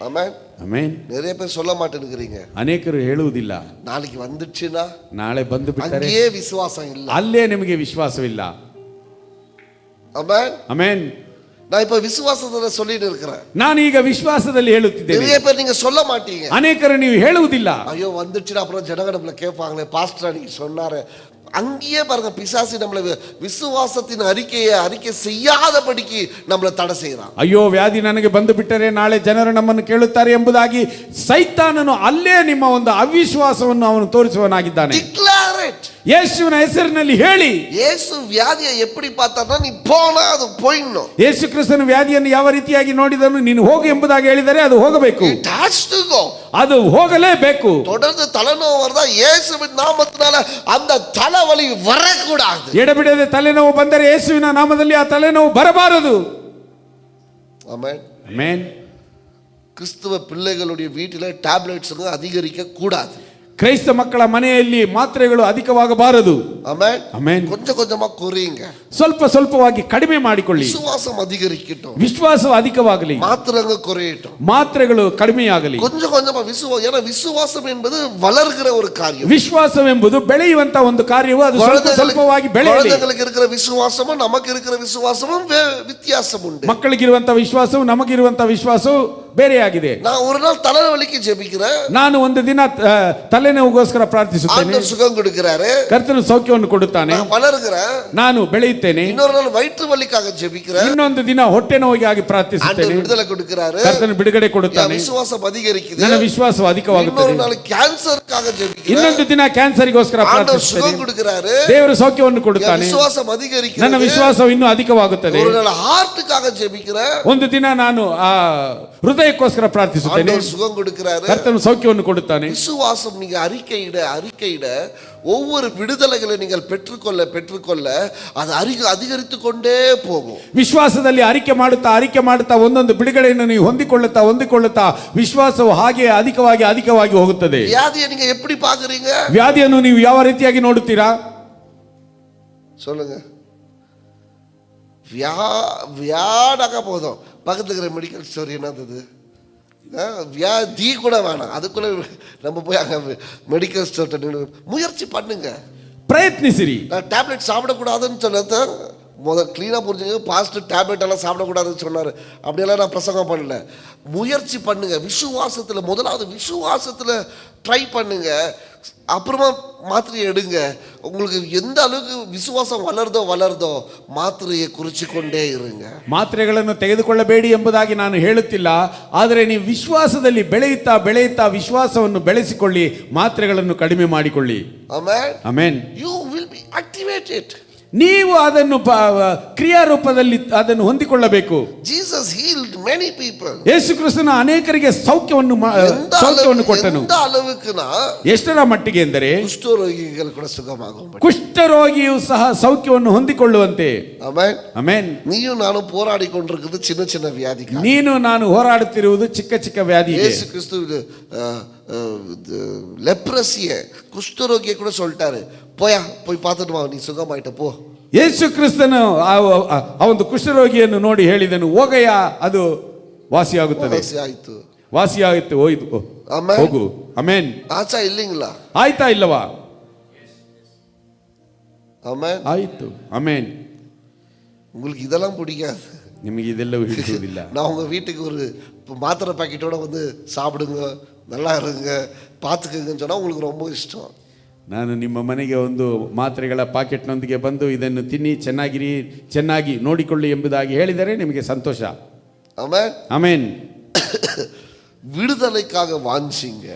ಆಮೆನ್. ಆಮೆನ್. நிறைய பேர் சொல்ல மாட்டேங்கிறீங்க. ಅನೇಕರು ಹೇಳುವುದಿಲ್ಲ. நாளைக்கு வந்துச்சுனா, ನಾಳೆ ಬಂದು ಬಿಟ್ಟರೆ அங்கேயே விசுவாசம் இல்ல, ಅಲ್ಲೇ ನಿಮಗೆ ವಿಶ್ವಾಸವಿಲ್ಲ. ಆಮೆನ್. ಆಮೆನ್. நான் இப்ப விசுவாசத்துல சொல்லிட்டு இருக்கிறேன். ನಾನು ಈಗ ವಿಶ್ವಾಸದಲ್ಲಿ ಹೇಳುತ್ತಿದ್ದೇನೆ. நிறைய பேர் நீங்க சொல்ல மாட்டீங்க. ಅನೇಕರು ನೀವು ಹೇಳುವುದಿಲ್ಲ. ஐயோ வந்துச்சுனா அப்புறம் ஜனங்க நம்மள கேட்பாங்களே, பாஸ்டர் அன்னைக்கு சொன்னாரு. அங்கேயே பாருங்க, பிசாசு நம்மள விசுவாசத்தின் அறிக்கை செய்யாதபடிக்கு நம்மள தடை செய்யறான். ಅಯ್ಯೋ ವ್ಯಾಧಿ ನನಗೆ ಬಂದು ಬಿಟ್ಟರೆ ನಾಳೆ ಜನರು ನಮ್ಮನ್ನು ಕೇಳುತ್ತಾರೆ ಎಂಬುದಾಗಿ ಸೈತಾನನು ಅಲ್ಲೇ ನಿಮ್ಮ ಒಂದು ಅವಿಶ್ವಾಸವನ್ನು ಅವನು ತೋರಿಸುವವನಾಗಿದ್ದಾನೆ. Declare it. ಯೇಸುವಿನ ಹೆಸರಿನಲ್ಲಿ ಹೇಳಿ. ಯೇಸು ವ್ಯಾಧಿಯ எப்படி பார்த்தானா, நீ போனா அது போயிடணும். ಯೇಸು ಕ್ರಿಸ್ತನ ವ್ಯಾಧಿಯನ್ನು ಯಾವ ರೀತಿಯಾಗಿ ನೋಡಿದನು, ನೀನು ಹೋಗು ಎಂಬುದಾಗಿ ಹೇಳಿದರೆ ಅದು ಹೋಗಬೇಕು. It has to go. ಅದು ಹೋಗಲೇಬೇಕು. தொடர்ந்து தலைநோவு வரதா, இயேசுவின் நாமத்தினால அந்த தலைவலி வரக்கூடாது. ಎಡಬಿಡದೆ ತಲೆನೋವು ಬಂದರೆ ಯೇಸುವಿನ ನಾಮದಲ್ಲಿ ಆ ತಲೆನೋವು ಬರಬಾರದು. ಆಮೆನ್. ಆಮೆನ್. கிறிஸ்தவ பிள்ளைகளுடைய வீட்டில ಟ್ಯಾಬ್ಲೆಟ್ಸ್ அதிகரிக்க கூடாது. ಕ್ರೈಸ್ತ ಮಕ್ಕಳ ಮನೆಯಲ್ಲಿ ಮಾತ್ರೆಗಳು ಅಧಿಕವಾಗಬಾರದು. ಆಮೆನ್. ಆಮೆನ್. கொஞ்சமா குறையுங்க. ಸ್ವಲ್ಪ ಸ್ವಲ್ಪವಾಗಿ ಕಡಿಮೆ ಮಾಡಿಕೊಳ್ಳಿ. விசுவாசம் அதிகரிக்கட்டும். ವಿಶ್ವಾಸ ಅಧಿಕವಾಗಲಿ. மாத்திரங்க குறையட்டும். ಮಾತ್ರೆಗಳು ಕಡಿಮೆಯಾಗಲಿ. கொஞ்சமா ஏன்னா விசுவாசம் என்பது வளர்கிற ஒரு காரியம். ವಿಶ್ವಾಸವೆಂಬುದು ಬೆಳೆಯುವಂತ ಒಂದು ಕಾರ್ಯವು. ಅದು ಸ್ವಲ್ಪ ಸ್ವಲ್ಪವಾಗಿ ಬೆಳೆಯಲಿ. குழந்தைகளுக்கு இருக்கிற விசுவாசமும் நமக்கு இருக்கிற விசுவாசமும் வித்தியாசம் உண்டு. ಮಕ್ಕಳಿಗಿರುವಂತ ವಿಶ್ವಾಸವು ನಮಗಿರುವಂತ ವಿಶ್ವಾಸವು ಬೇರೆಯಾಗಿದೆ. நான் ஒரு நாள் தலைவலிக்கு ஜெபிக்கிறேன். ನಾನು ಒಂದು ದಿನ ತಲೆನೋವುಗೋಸ್ಕರ ಪ್ರಾರ್ಥಿಸುತ್ತೇನೆ. ಆತನು ಸುಖಂ ಕೊಡುತ್ತಾರೆ. ಕರ್ತನು ಸೌಖ್ಯವನ್ನು ಕೊಡುತ್ತಾನೆ. ನಾನು வளர்கிறேன். ನಾನು ಬೆಳೆಯುತ್ತೇನೆ. ಇನ್ನೊಂದು ನಾள் ವೈಟ್ರು ವಲಿಕಾಗ ಜೆபிக்கிறேன். ಇನ್ನೊಂದು ದಿನ ಹೊಟ್ಟೆ ನೋವಿಗಾಗಿ ಪ್ರಾರ್ಥಿಸುತ್ತೇನೆ. ಆತನು ಬಿಡುಗಡೆ ಕೊಡುತ್ತಾರೆ. ಕರ್ತನು ಬಿಡುಗಡೆ ಕೊಡುತ್ತಾನೆ. ವಿಶ್ವಾಸ ಅಧಿಕರಿಸುತ್ತದೆ. ನನ್ನ ವಿಶ್ವಾಸ ಅಧಿಕವಾಗುತ್ತದೆ. ಇನ್ನೊಂದು ನಾள் ಕ್ಯಾನ್ಸರ್ಗಾಗಿ ಜೆಪಿக்கிறேன். ಇನ್ನೊಂದು ದಿನ ಕ್ಯಾನ್ಸರ್ಗೋಸ್ಕರ ಪ್ರಾರ್ಥಿಸುತ್ತೇನೆ. ಸುಖಂ ಕೊಡುತ್ತಾರೆ. ದೇವರು ಸೌಖ್ಯವನ್ನು ಕೊಡುತ್ತಾನೆ. ವಿಶ್ವಾಸ ಅಧಿಕರಿಸುತ್ತದೆ. ನನ್ನ ವಿಶ್ವಾಸವು ಇನ್ನೂ ಅಧಿಕವಾಗುತ್ತದೆ. ಒಂದು ನಾள் ಹಾರ್ಟ್ಗಾಗಿ ಜೆಪಿக்கிறேன். ಒಂದು ದಿನ ನಾನು ಹೃದಯಕ್ಕೋಸ್ಕರ ಪ್ರಾರ್ಥಿಸುತ್ತೇನೆ. ಸುಖಂ ಕೊಡುತ್ತಾರೆ. ಕರ್ತನು ಸೌಖ್ಯವನ್ನು ಕೊಡುತ್ತಾನೆ. விசுவாசம் நீங்க அறிக்கையிட ஒவ்வொரு விடுதலைகளை நீங்கள் பெற்றுக்கொள்ள அது அதிகரித்து கொண்டே போகும். ವಿಶ್ವಾಸದಲ್ಲಿ ಅರಿಕೆ ಮಾಡುತ್ತಾ ಒಂದೊಂದು ಬಿಡುಗಡೆಯನ್ನು ನೀವು ಹೊಂದಿಕೊಳ್ಳುತ್ತಾ ವಿಶ್ವಾಸವು ಹಾಗೆ ಅಧಿಕವಾಗಿ ಹೋಗುತ್ತದೆ. ವ್ಯಾಧಿயை நீங்க எப்படி பாக்குறீங்க? ವ್ಯಾಧಿಯನ್ನು ನೀವು ಯಾವ ರೀತಿಯಾಗಿ ನೋಡುತ್ತೀರಾ? சொல்லுங்க. வியாடாக போதும். பக்கத்துல இருக்கிற மெடிக்கல் ஸ்டோர் என்னது, வியாதி கூட வேணாம், அதுக்குள்ள நம்ம போய் அங்க மெடிக்கல் ஸ்டோர் முயற்சி பண்ணுங்க, ಪ್ರಯತ್ನಿಸಿರಿ. டேப்லெட் சாப்பிடக்கூடாதுன்னு சொன்னது முதல் கிளீனாக புரிஞ்சுங்க. பாஸ்டர் டேப்லெட் எல்லாம் சாப்பிடக்கூடாதுன்னு சொன்னார். அப்படியெல்லாம் நான் பிரசங்கம் பண்ணல. முயற்சி பண்ணுங்க. விசுவாசத்தில் முதலாவது விசுவாசத்தில் ட்ரை பண்ணுங்க. அப்புறமா மாத்திரையை எடுங்க. உங்களுக்கு எந்த அளவுக்கு விசுவாசம் வளர்தோ ಮಾತ್ರೆயை குறிச்சிಕೊಂಡೇ இருங்க. ಮಾತ್ರೆಗಳನ್ನು ತೆಗೆದುಕೊಳ್ಳಬೇಡಿ ಎಂಬುದಾಗಿ ನಾನು ಹೇಳುತ್ತಿಲ್ಲ. ಆದರೆ ನೀವು ವಿಶ್ವಾಸದಲ್ಲಿ ಬೆಳೆಯುತ್ತಾ ವಿಶ್ವಾಸವನ್ನು ಬೆಳೆಸಿಕೊಳ್ಳಿ, ಮಾತ್ರೆಗಳನ್ನು ಕಡಿಮೆ ಮಾಡಿಕೊಳ್ಳಿ. Amen. Amen. You will be activated. ನೀವು ಅದನ್ನು ಕ್ರಿಯಾರೂಪದಲ್ಲಿ ಅದನ್ನು ಹೊಂದಿಕೊಳ್ಳಬೇಕು. Jesus healed many people. ಯೇಸು ಕ್ರಿಸ್ತನು ಅನೇಕರಿಗೆ ಸೌಖ್ಯವನ್ನು ಕೊಟ್ಟನು. ಎಂತ அளவுக்குனா ಎಷ್ಟರ ಮಟ್ಟಿಗೆ ಎಂದರೆ ಕುಷ್ಠರೋಗಿಗಳು ಕೂಡ ಸುಖವಾಗುವಂತೆ, ಕುಷ್ಠರೋಗಿಯು ಸಹ ಸೌಖ್ಯವನ್ನು ಹೊಂದಿಕೊಳ್ಳುವಂತೆ. Amen amen. ನೀನು ನಾನು போராடிಕೊಂಡಿರುವುದು ಚಿನ್ನ ಚಿನ್ನ ವ್ಯಾಧಿ, ನೀನು ನಾನು ಹೋರಾಡುತ್ತಿರುವುದು ಚಿಕ್ಕ ಚಿಕ್ಕ ವ್ಯಾಧಿ. ಯೇಸು ಕ್ರಿಸ್ತು ಲೆಪ್ರಸಿಯ ಕುಷ್ಠರೋಗಿಯ ಕೂಡ சொல்லிட்டாரு, போயா போய் பார்த்துட்டு வா நீ சுகமாயிட்ட போ. ಯೇಸು ಕ್ರಿಸ್ತನು ಆ ಒಂದು ಕುಷ್ಠರೋಗಿಯನ್ನು ನೋಡಿ ಹೇಳಿದನು, ಹೋಗಯ್ಯ ಅದು ವಾಸಿಯಾಗುತ್ತದೆ. ವಾಸಿಯಾಗುತ್ತೆ, ಹೋಗು. ಆಮೆನ್. ಆಚಾ ಇಲ್ಲಿಂಗ್ಲಾ? ಆಯ್ತಾ ಇಲ್ಲವಾ? ಆಮೆನ್. ಆಯ್ತು. ಆಮೆನ್. உங்களுக்கு இதெல்லாம் பிடிக்காது, ನಿಮಗೆ ಇದೆಲ್ಲವೂ ಹಿಡಿಸುವುದಿಲ್ಲ. நான் உங்க வீட்டுக்கு ஒரு மாத்திரை பாக்கெட்டோட வந்து சாப்பிடுங்க, நல்லா இருங்க, பார்த்துக்கங்கன்னு சொன்னா உங்களுக்கு ரொம்ப ಇಷ್ಟ. ನಾನು ನಿಮ್ಮ ಮನೆಗೆ ಒಂದು ಮಾತ್ರೆಗಳ ಪಾಕೆಟ್ನೊಂದಿಗೆ ಬಂದು ಇದನ್ನು ತಿನ್ನಿ ಚೆನ್ನಾಗಿ ನೋಡಿಕೊಳ್ಳಿ ಎಂಬುದಾಗಿ ಹೇಳಿದರೆ ನಿಮಗೆ ಸಂತೋಷ. ಆಮೆನ್. ಆಮೆನ್. விடுதலைக்காக வாஞ்சிங்க,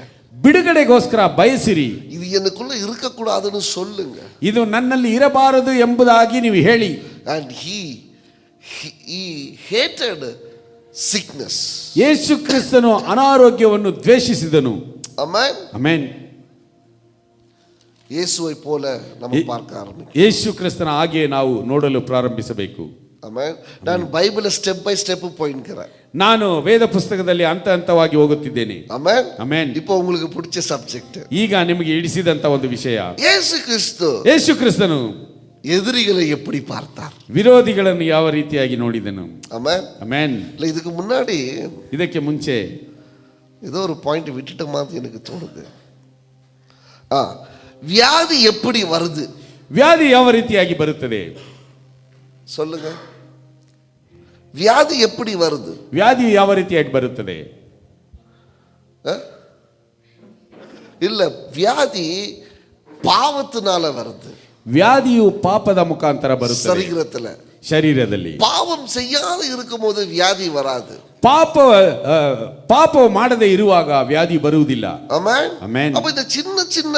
ಬಿಡುಗಡೆಗೋಸ್ಕರ ಬಯಸಿರಿ. ಇದು எனக்குள்ள இருக்கக்கூடாதுன்னு சொல்லுங்க, ಇದು ನನ್ನಲ್ಲಿ ಇರಬಾರದು ಎಂಬುದಾಗಿ ನೀವು ಹೇಳಿ. and he hated sickness. ಯೇಸು ಕ್ರಿಸ್ತನು ಅನಾರೋಗ್ಯವನ್ನು ದ್ವೇಷಿಸಿದನು. ಆಮೆನ್. ಆಮೆನ್. ಯೇಸುவை போல நம்ம பார்க்க ஆரம்பிக்கணும். ಯೇಸು ಕ್ರಿಸ್ತನ ಹಾಗೆ ನಾವು ನೋಡಲು ಪ್ರಾರಂಭಿಸಬೇಕು. ಆಮೆನ್. ನಾನು ಬೈಬಲ್ ಸ್ಟೆಪ್ ಬೈ ಸ್ಟೆಪ್ போயின்கிறேன். ನಾನು ವೇದ ಪುಸ್ತಕದಲ್ಲಿ ಹಂತವಾಗಿ ಹೋಗುತ್ತಿದ್ದೇನೆ. ಆಮೆನ್. ಆಮೆನ್. இப்போ உங்களுக்கு பிடிச்ச ಸಬ್ಜೆಕ್ಟ್, ಈಗ ನಿಮಗೆ ಇಡಿಸಿದಂತ ಒಂದು ವಿಷಯ, ಯೇಸು ಕ್ರಿಸ್ತು ಯೇಸು ಕ್ರಿಸ್ತನು எதிரிகளை எப்படி பார்த்தார், ವಿರೋಧಿಗಳನ್ನು ಯಾವ ರೀತಿಯಾಗಿ ನೋಡಿದನು. ಆಮೆನ್. ಆಮೆನ್. இல்ல இதுக்கு முன்னாடி ಇದಕ್ಕೆ ಮುಂಚೆ ஏதோ ஒரு பாயிண்ட் விட்டுட்ட மாதிரி எனக்கு தோணுது. வியாதி எப்படி வருது? ವ್ಯಾಧಿ ಯಾವ ರೀತಿಯಾಗಿ ಬರುತ್ತದೆ சொல்லுங்க. வியாதி எப்படி வருது? ವ್ಯಾಧಿ ಯಾವ ರೀತಿಯಾಗಿ ಬರುತ್ತದೆ? இல்ல, வியாதி பாவத்தினால வருது. ವ್ಯಾಧಿಯು ಪಾಪದ ಮುಖಾಂತರ ಬರುತ್ತದೆ. ಶರೀರದಲ್ಲಿ பாவம் செய்யாத இருக்கும்போது வியாதி வராது. ಪಾಪ ಮಾಡದೆ ಇರುವಾಗ ವ್ಯಾಧಿ ಬರುವುದಿಲ್ಲ. ಆಮೆನ್. ಆಮೆನ್. அப்ப இந்த சின்ன சின்ன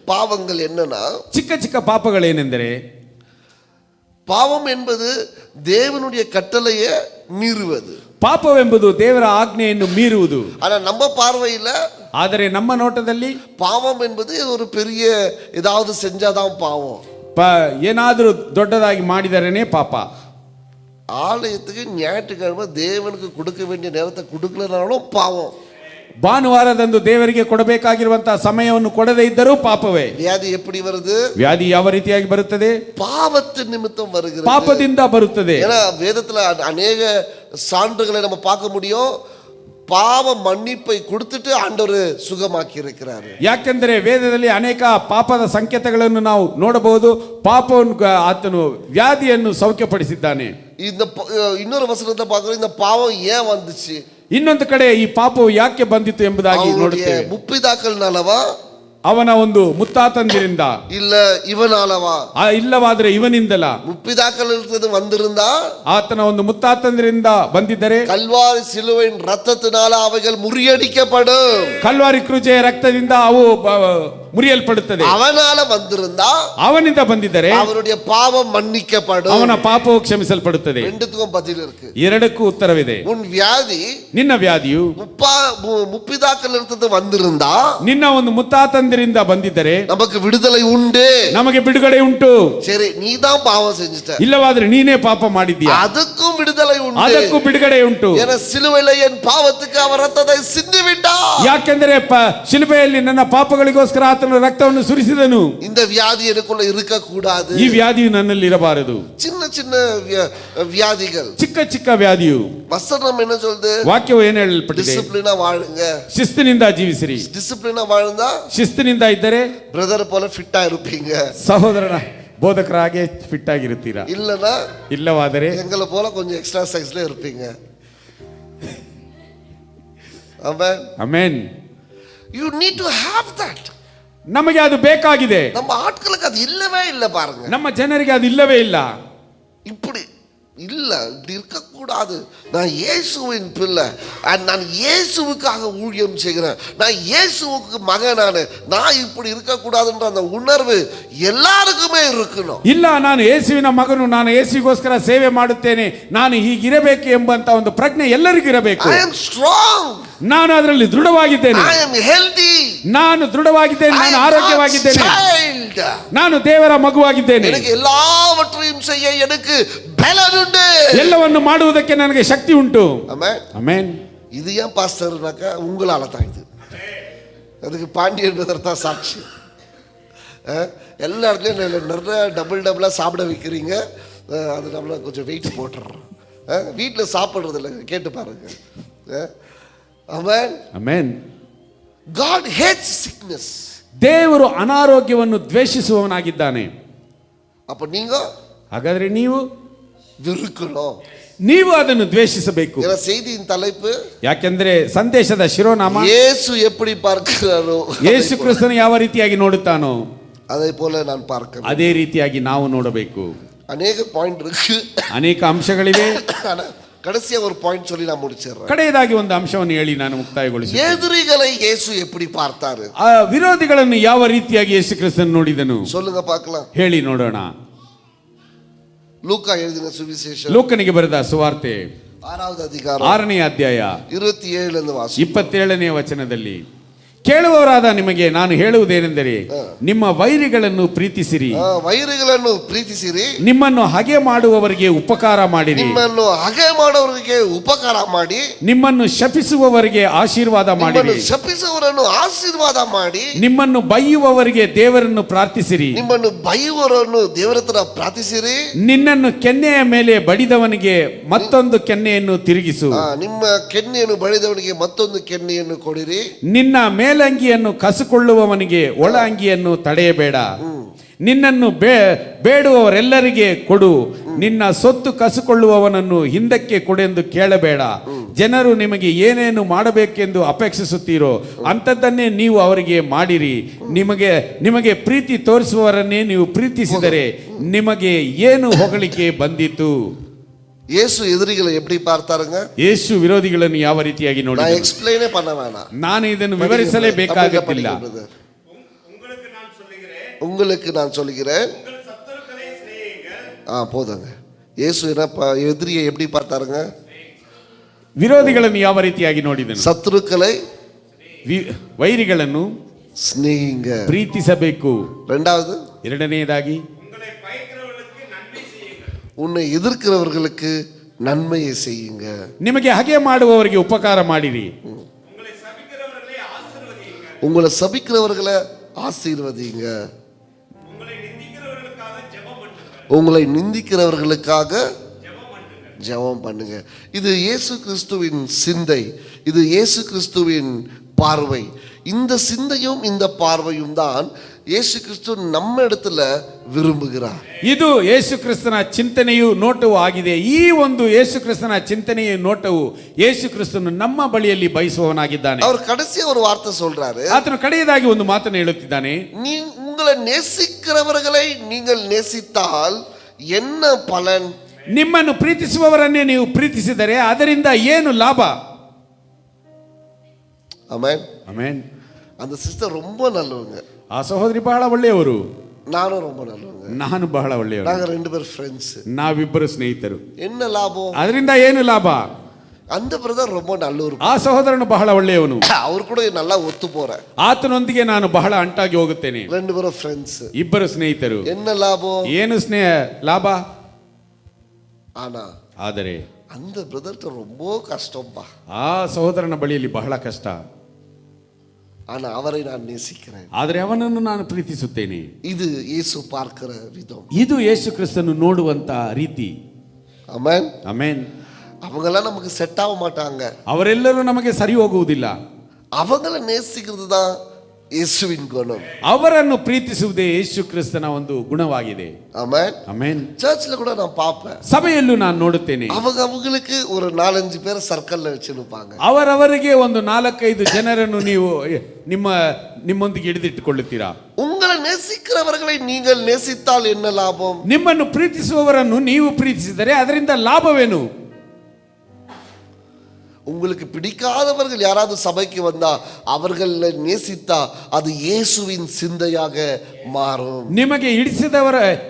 பாவங்கள் என்னன்னா, ಚಿಕ್ಕ ಚಿಕ್ಕ ಪಾಪಗಳೇನೆಂದರೆ, பாவம் என்பது தேவனுடைய கட்டளையை மீறுவது. ಪಾಪವೆಂಬುದು ದೇವರ ಆಜ್ಞೆಯನ್ನು ಮೀರುವುದು. ஆனா நம்ம பார்வையில, ಆದರೆ ನಮ್ಮ ನೋಟದಲ್ಲಿ பாவம் என்பது ஒரு பெரிய ஏதாவது செஞ்சாதான் பாவம். ಏನಾದರೂ ದೊಡ್ಡದಾಗಿ ಮಾಡಿದರೇನೆ ಪಾಪ. ஆலயத்துக்கு ஞாயிற்றுக்கிழமை தேவனுக்கு கொடுக்க வேண்டிய நேரத்தை கொடுக்கலனாலும் பாவம். ಭಾನುವಾರದಂದು ದೇವರಿಗೆ ಕೊಡಬೇಕಾಗಿರುವಂತಹ ಸಮಯವನ್ನು ಕೊಡದೇ ಇದ್ದರೂ ಪಾಪವೇ. ವ್ಯಾಧಿ எப்படி வருது? ವ್ಯಾಧಿ ಯಾವ ರೀತಿಯಾಗಿ ಬರುತ್ತದೆ? பாவத்தின் நிமித்தம் வருகிறது. ಪಾಪದಿಂದ ಬರುತ್ತದೆ. ஏன்னா வேதத்துல அநேக சான்றுகளை நம்ம பார்க்க முடியும். ಪಾಪ ಮನ್ನಿಪೈ கொடுத்துட்டு ಆಂಡವರು ಸುಗಮಾಕಿ இருக்கிறாரு. ಯಾಕೆಂದರೆ ವೇದದಲ್ಲಿ ಅನೇಕ ಪಾಪದ ಸಂಕೇತಗಳನ್ನು ನಾವು ನೋಡಬಹುದು. ಪಾಪವನ್ನು ಆತನು ವ್ಯಾಧಿಯನ್ನು ಸೌಖ್ಯಪಡಿಸಿದ್ದಾನೆ. ಇನ್ನೊಂದು ವಚನத்தை பார்க்கிறோம், இந்த பாவம் ஏன் வந்துச்சு, ಇನ್ನೊಂದು ಕಡೆ ಈ ಪಾಪವು ಯಾಕೆ ಬಂದಿತು ಎಂಬುದಾಗಿ ನೋಡುತ್ತೇವೆ. ಮುಪ್ಪಿದಾಕಲ್ನಲ್ಲವಾ, ಅವನ ಒಂದು ಮುತ್ತಾತಂದಿರಿಂದ, ಇಲ್ಲ ಇವನಾಲವಾ, ಇಲ್ಲವಾದ್ರೆ ಇವನಿಂದಲ. ಮುಪ್ಪಿದಾಕಲ್ வந்திருந்தா, ಆತನ ಒಂದು ಮುತ್ತಾತಂದಿರಿಂದ ಬಂದಿದ್ದರೆ, கல்வாரி சிலுவையின் ரத்தத்தினால அவைகள் முறியடிக்கப்படும். ಕಲ್ವಾರಿ ಕ್ರೂಜೆಯ ರಕ್ತದಿಂದ ಅವು ಮುರಿಯಲ್ಪಡುತ್ತದೆ. ಅವನಾಲ ಬಂದಿರುಂದಾ, ಅವನಿಂದ ಬಂದಿದ್ದರೆ ಅವರುடைய பாவம் மன்னிக்கப்படும். ಅವನ ಪಾಪವು ಕ್ಷಮಿಸಲ್ಪಡುತ್ತದೆ. ரெண்டுத்துக்கும் பதில் இருக்கு. ಎರಡಕ್ಕೂ ಉತ್ತರವಿದೆ. உன் வியாதி, ನಿನ್ನ ವ್ಯಾಧಿಯು முப்பிதாக்கல் ಇರ್ತದೆ வந்திருந்தா, ನಿನ್ನ ಒಂದು ಮುತ್ತಾತಂದಿರಿಂದ ಬಂದಿದ್ದರೆ நமக்கு விடுதலை உண்டு, ನಮಗೆ ಬಿಡುಗಡೆ ಉಂಟು. சரி, நீதான் பாவம் செஞ்சிட்ட, ಇಲ್ಲವಾದ್ರೆ ನೀನೇ ಪಾಪ ಮಾಡಿದ್ದೀಯಾ, ಅದಕ್ಕೂ விடுதலை உண்டு, ಅದಕ್ಕೂ ಬಿಡುಗಡೆ ಉಂಟು. ஏன்னா சிலுவையிலே என் பாவத்துக்கு அவர் ரத்தத்தை சிந்தி விட்டார். ಯಾಕೆಂದರೆ ಶಿಲುಬೆಯಲ್ಲಿ ನನ್ನ ಪಾಪಗಳಿಗೋಸ್ಕರ ಆತನ ರಕ್ತವನ್ನು ಸುರಿಸಿದನು. இந்த வியாதி எனக்குள்ள இருக்க கூடாது. ಈ ವ್ಯಾಧಿಯು ನನ್ನಲ್ಲಿ ಇರಬಾರದು. சின்ன சின்ன வியாதிகள், ಚಿಕ್ಕ ಚಿಕ್ಕ ವ್ಯಾಧಿಯು. வசனம் என்ன சொல்லுது? ವಾಕ್ಯವು ಏನು ಹೇಳಲ್ಪಟ್ಟಿದೆ? ಡಿಸಿಪ್ಲಿನಾ ವಾಳುங்க, ಶಿಸ್ತಿನಿಂದ ಜೀವಿಸಿರಿ. ಡಿಸಿಪ್ಲಿನಾ வாழ்ந்தா, ಶಿಸ್ತಿನಿಂದ ಇದ್ದರೆ ಬ್ರದರ್ போல ಫಿಟ್ ಆಗಿರುತ್ತೀங்க, ಸಹೋದರನ ಬೋಧಕರ ಹಾಗೆ ಫಿಟ್ ಆಗಿರುತ್ತೀರಾ. இல்லனா, ಇಲ್ಲವಾದರೆ எங்களை போல கொஞ்சம் எக்ஸ்ட்ரா சைஸ்ல இருப்பீங்க. Amen. Amen. You need to have that. ನಮಗೆ ಅದು ಬೇಕಾಗಿದೆ. ನಮ್ಮ ಆಟ್களுக்கு ಅದು ಇಲ್ಲವೇ ಇಲ್ಲ. பாருங்க, ನಮ್ಮ ಜನರಿಗೆ ಅದು ಇಲ್ಲವೇ ಇಲ್ಲ. இப்படி இல்ல, இப்படி இருக்கக்கூடாது. நான் இயேசுவின் பிள்ளை, நான் இயேசுவுக்காக ஊழியம் செய்கிறேன், நான் இயேசுவுக்கு மகன், நான் இப்படி இருக்கக்கூடாதுன்ற அந்த உணர்வு எல்லாருக்குமே இருக்கணும். ಇಲ್ಲ, ನಾನು ಯೇಸುವಿನ ಮಗನು, ನಾನು ಯೇಸುವಿಗೋಸ್ಕರ ಸೇವೆ ಮಾಡುತ್ತೇನೆ, ನಾನು ಹೀಗಿರಬೇಕು ಎಂಬಂತ ಒಂದು ಪ್ರಜ್ಞೆ ಎಲ್ಲರಿಗೂ ಇರಬೇಕು. I am strong, ನಾನು ಅದರಲ್ಲಿ ದೃಢವಾಗಿದ್ದೇನೆ, I am healthy, ನಾನು ದೃಢವಾಗಿದ್ದೇನೆ, ನಾನು ಆರೋಗ್ಯವಾಗಿದ್ದೇನೆ, ನಾನು ದೇವರ ಮಗುವಾಗಿದ್ದೇನೆ, எனக்கு எல்லாவற்றையும் செய்ய எனக்கு பலன் உண்டு, ಎಲ್ಲವನ್ನು ಮಾಡುವುದಕ್ಕೆ ನನಗೆ ಶಕ್ತಿ ಉಂಟು. ஆமென். ಆಮೆನ್. இது ஏன் பாஸ்டர்னாக்கா உங்களால தான் இது. அதுக்கு பாண்டியன் பிரதர் தான் சாட்சி. எல்லா இடத்துலையும் நிறைய டபுளாக சாப்பிட வைக்கிறீங்க, அது நம்மள கொஞ்சம் வெயிட் போட்டுறோம். வீட்டில் சாப்பிட்றது இல்லை, கேட்டு பாருங்க. ஆமென். ಆಮೆನ್. God hates sickness. ದೇವರು ಅನಾರೋಗ್ಯವನ್ನು ದ್ವೇಷಿಸುವವನಾಗಿದ್ದಾನೆ. அப்ப நீங்க ಹಾಗಾದ್ರೆ ನೀವು வெறுக்கணும், ಅದನ್ನು ದ್ವೇಷಿಸಬೇಕು. செய்தியின் தலைப்பு, ಯಾಕೆಂದ್ರೆ ಸಂದೇಶದ ಶಿರೋನಾಮ இயேசு எப்படி பார்க்கிறாரோ, ಯೇಸು ಕ್ರಿಸ್ತನು ಯಾವ ರೀತಿಯಾಗಿ ನೋಡುತ್ತಾನೋ அதே போல நான் பார்க்க. ಅದೇ ರೀತಿಯಾಗಿ ನಾವು ನೋಡಬೇಕು. ಅನೇಕ ಪಾಯಿಂಟ್ இருக்கு, ಅನೇಕ ಅಂಶಗಳಿವೆ. கடைசியா ஒரு பாயிண்ட் சொல்லி நான் முடிச்சிடுறேன். ಕಡೆಯದಾಗಿ ಒಂದು ಅಂಶವನ್ನು ಹೇಳಿ ನಾನು ಮುಕ್ತಾಯಗೊಳಿಸಿ. எதிரிகளை இயேசு எப்படி பார்த்தாரு, ಆ ವಿರೋಧಿಗಳನ್ನು ಯಾವ ರೀತಿಯಾಗಿ ಯೇಸು ಕ್ರಿಸ್ತನು ನೋಡಿದನು சொல்லுங்க பார்க்கலாம். ಹೇಳಿ ನೋಡೋಣ. லூக்கா எழுதின சுவிசேஷம் ಲೂಕನಿಗೆ ಬರೆದ ಸುವಾರ್ತೆ 6வது அதிகாரம் 6ನೇ ಅಧ್ಯಾಯ 27 ಎಂದು ವಾಸಿ 27ನೇ ವಚನದಲ್ಲಿ, ಕೇಳುವವರಾದ ನಿಮಗೆ ನಾನು ಹೇಳುವುದೇನೆಂದರೆ, ನಿಮ್ಮ ವೈರಿಗಳನ್ನು ಪ್ರೀತಿಸಿರಿ, ವೈರಿಗಳನ್ನು ಪ್ರೀತಿಸಿರಿ, ನಿಮ್ಮನ್ನು ಹಗೆ ಮಾಡುವವರಿಗೆ ಉಪಕಾರ ಮಾಡಿರಿ, ನಿಮ್ಮನ್ನು ಹಗೆ ಮಾಡುವವರಿಗೆ ಉಪಕಾರ ಮಾಡಿ, ನಿಮ್ಮನ್ನು ಶಪಿಸುವವರಿಗೆ ಆಶೀರ್ವಾದ ಮಾಡಿರಿ, ಶಪಿಸುವವರನ್ನು ಆಶೀರ್ವಾದ ಮಾಡಿ, ನಿಮ್ಮನ್ನು ಬೈಯುವವರಿಗೆ ದೇವರನ್ನು ಪ್ರಾರ್ಥಿಸಿರಿ, ನಿಮ್ಮನ್ನು ಬೈಯುವವರನ್ನು ದೇವರ ಹತ್ರ ಪ್ರಾರ್ಥಿಸಿರಿ, ನಿನ್ನನ್ನು ಕೆನ್ನೆಯ ಮೇಲೆ ಬಡಿದವನಿಗೆ ಮತ್ತೊಂದು ಕೆನ್ನೆಯನ್ನು ತಿರುಗಿಸು, ನಿಮ್ಮ ಕೆನ್ನೆಯನ್ನು ಬಡಿದವನಿಗೆ ಮತ್ತೊಂದು ಕೆನ್ನೆಯನ್ನು ಕೊಡಿರಿ, ನಿನ್ನ ಮೇಲಂಗಿಯನ್ನು ಕಸಿಕೊಳ್ಳುವವನಿಗೆ ಒಳ ಅಂಗಿಯನ್ನು ತಡೆಯಬೇಡ, ನಿನ್ನನ್ನು ಬೇಡುವವರೆಲ್ಲರಿಗೆ ಕೊಡು, ನಿನ್ನ ಸೊತ್ತು ಕಸಿಕೊಳ್ಳುವವನನ್ನು ಹಿಂದಕ್ಕೆ ಕೊಡೆಂದು ಕೇಳಬೇಡ. ಜನರು ನಿಮಗೆ ಏನೇನು ಮಾಡಬೇಕೆಂದು ಅಪೇಕ್ಷಿಸುತ್ತೀರೋ ಅಂಥದ್ದನ್ನೇ ನೀವು ಅವರಿಗೆ ಮಾಡಿರಿ. ನಿಮಗೆ ಪ್ರೀತಿ ತೋರಿಸುವವರನ್ನೇ ನೀವು ಪ್ರೀತಿಸಿದರೆ ನಿಮಗೆ ಏನು ಹೊಗಳಿಕೆ ಬಂದಿತು. இயேசு எதிரிகளை எப்படி பார்த்தாருங்க? ಯೇಸು ವಿರೋಧಿಗಳನ್ನು ಯಾವ ರೀತಿಯಾಗಿ ನೋಡಿ. நான் எக்ஸ்பிளைனே பண்ண வேணாம், ನಾನು ಇದನ್ನು ವಿವರಿಸಲೇಬೇಕಾಗುತ್ತಿಲ್ಲ. உங்களுக்கு நான் சொல்லுகிறேன், போதுங்க. இயேசு என்ன எதிரியை எப்படி பார்த்தாருங்க? ವಿರೋಧಿಗಳನ್ನು ಯಾವ ರೀತಿಯಾಗಿ ನೋಡಿದನು? சத்துருக்களை ವೈರಿಗಳನ್ನು ಸ್ನೇಹಿಂಗ, ಪ್ರೀತಿಸಬೇಕು. ಎರಡನೇದಾಗಿ உன்னை எதிர்க்கிறவர்களுக்கு நன்மையை செய்யுங்க, ನಿಮಗೆ ಹಾಗೆ ಮಾಡುವವರಿಗೆ ಉಪಕಾರ ಮಾಡಿರಿ, உங்களை சபிக்கிறவர்களை ஆசீர்வதிங்க, உங்களை நிந்திக்கிறவர்களுக்காக ஜெபம் பண்ணுங்க. இது இயேசு கிறிஸ்துவின் சிந்தை, இது இயேசு கிறிஸ்துவின் பார்வை. இந்த சிந்தையும் இந்த பார்வையும் தான் ಯೇಸು ಕ್ರಿಸ್ತು ನಮ್ಮ இடத்துல ವಿರುಂಬುகிறார். ಇದು ಯೇಸು ಕ್ರಿಸ್ತನ ಚಿಂತನೆಯು ನೋಟವೂ ಆಗಿದೆ. ಈ ಒಂದು ಯೇಸು ಕ್ರಿಸ್ತನ ಚಿಂತನೆಯ ನೋಟವು ಯೇಸು ಕ್ರಿಸ್ತನು ನಮ್ಮ ಬಳಿಯಲ್ಲಿ ಬಯಸುವವನಾಗಿದ್ದಾನೆ. அவர் கடைசியா ஒரு வார்த்தை சொல்றாரு. ಆತನು ಕಡೆಯದಾಗಿ ಒಂದು ಮಾತನ್ನು ಹೇಳುತ್ತಿದ್ದಾನೆ, உங்களை நேசிக்கிறவர்களை நீங்கள் நேசித்தால் என்ன பலன்? ನಿಮ್ಮನ್ನು ಪ್ರೀತಿಸುವವರನ್ನೇ ನೀವು ಪ್ರೀತಿಸಿದರೆ ಅದರಿಂದ ಏನು ಲಾಭ? Amen, amen. அந்த சிஸ்டர் ரொம்ப நல்லவங்க, ಆ ಸಹೋದರಿ ಬಹಳ ಒಳ್ಳೆಯವರು, ನಾನು ரொம்ப நல்லவங்க, ನಾನು ಬಹಳ ಒಳ್ಳೆಯವರು, நாங்க ரெண்டு பேரும் ஃப்ரெண்ட்ஸ், ನಾವಿಬ್ಬರು ಸ್ನೇಹಿತರು. என்ன லாபம்? ಅದರಿಂದ ಏನು ಲಾಭ? அந்த பிரதர் ரொம்ப நல்லವರು, ಆ ಸಹೋದರನು ಬಹಳ ಒಳ್ಳೆಯವನು, ಅವರು ಕೂಡ நல்லா ಒತ್ತು போறேன், ಆತನೊಂದಿಗೆ ನಾನು ಬಹಳ ಅಂಟಾಗಿ ಹೋಗುತ್ತೇನೆ. ரெண்டு பேரும் ஃப்ரெண்ட்ஸ், ಇಬ್ಬರು ಸ್ನೇಹಿತರು. என்ன லாபம்? ಏನು ಸ್ನೇಹ ಲಾಭ? ಆದರೆ அந்த பிரதர்ட்ட ரொம்ப கஷ்டம்பா, ಆ ಸಹೋದರನ ಬಳಿಯಲ್ಲಿ ಬಹಳ ಕಷ್ಟ. ஆனா அவரை நான் நேசிக்கிறேன், ಆದರೆ ಅವನನ್ನು ನಾನು ಪ್ರೀತಿಸುತ್ತೇನೆ. இது இயேசு பார்க்கிற விதம், ಇದು ಯೇಸು ಕ್ರಿಸ್ತನು ನೋಡುವಂತ ರೀತಿ. Amen, amen. அவங்கெல்லாம் நமக்கு செட் ஆக மாட்டாங்க, ಅವರೆಲ್ಲರೂ ನಮಗೆ ಸರಿ ಹೋಗುವುದಿಲ್ಲ. அவங்கள நேசிக்கிறது தான் இயேசுவின் குணம், ಅವರನ್ನು ಪ್ರೀತಿಸುವುದೇ ಯೇಸು ಕ್ರಿಸ್ತನ ಒಂದು ಗುಣವಾಗಿದೆ. ஆமென், ಆಮೆನ್. சர்ச்ல கூட நான் பார்ப்பேன், ಸಭೆಯಲ್ಲೂ ನಾನು ನೋಡುತ್ತೇನೆ, அவங்களுக்கு ஒரு 4-5 பேர் சர்க்கிள்ல வச்சிருப்பாங்க, ಅವರವರಿಗೆ ಒಂದು 4-5 ಜನರನ್ನು ನೀವು ನಿಮ್ಮೊಂದಿಗೆ ಹಿಡಿದಿಟ್ಟುಕೊಳ್ಳುತ್ತೀರಾ. உங்களை நேசிக்கிறவர்களை நீங்கள் நேசித்தால் என்ன லாபம்? ನಿಮ್ಮನ್ನು ಪ್ರೀತಿಸುವವರನ್ನು ನೀವು ಪ್ರೀತಿಸಿದರೆ ಅದರಿಂದ ಲಾಭವೇನು? உங்களுக்கு பிடிக்காதவர்கள் யாராவது சபைக்கு வந்தா அவர்களை நேசித்தா அது இயேசுவின் சிந்தையாக மாறும். ನಿಮಗೆ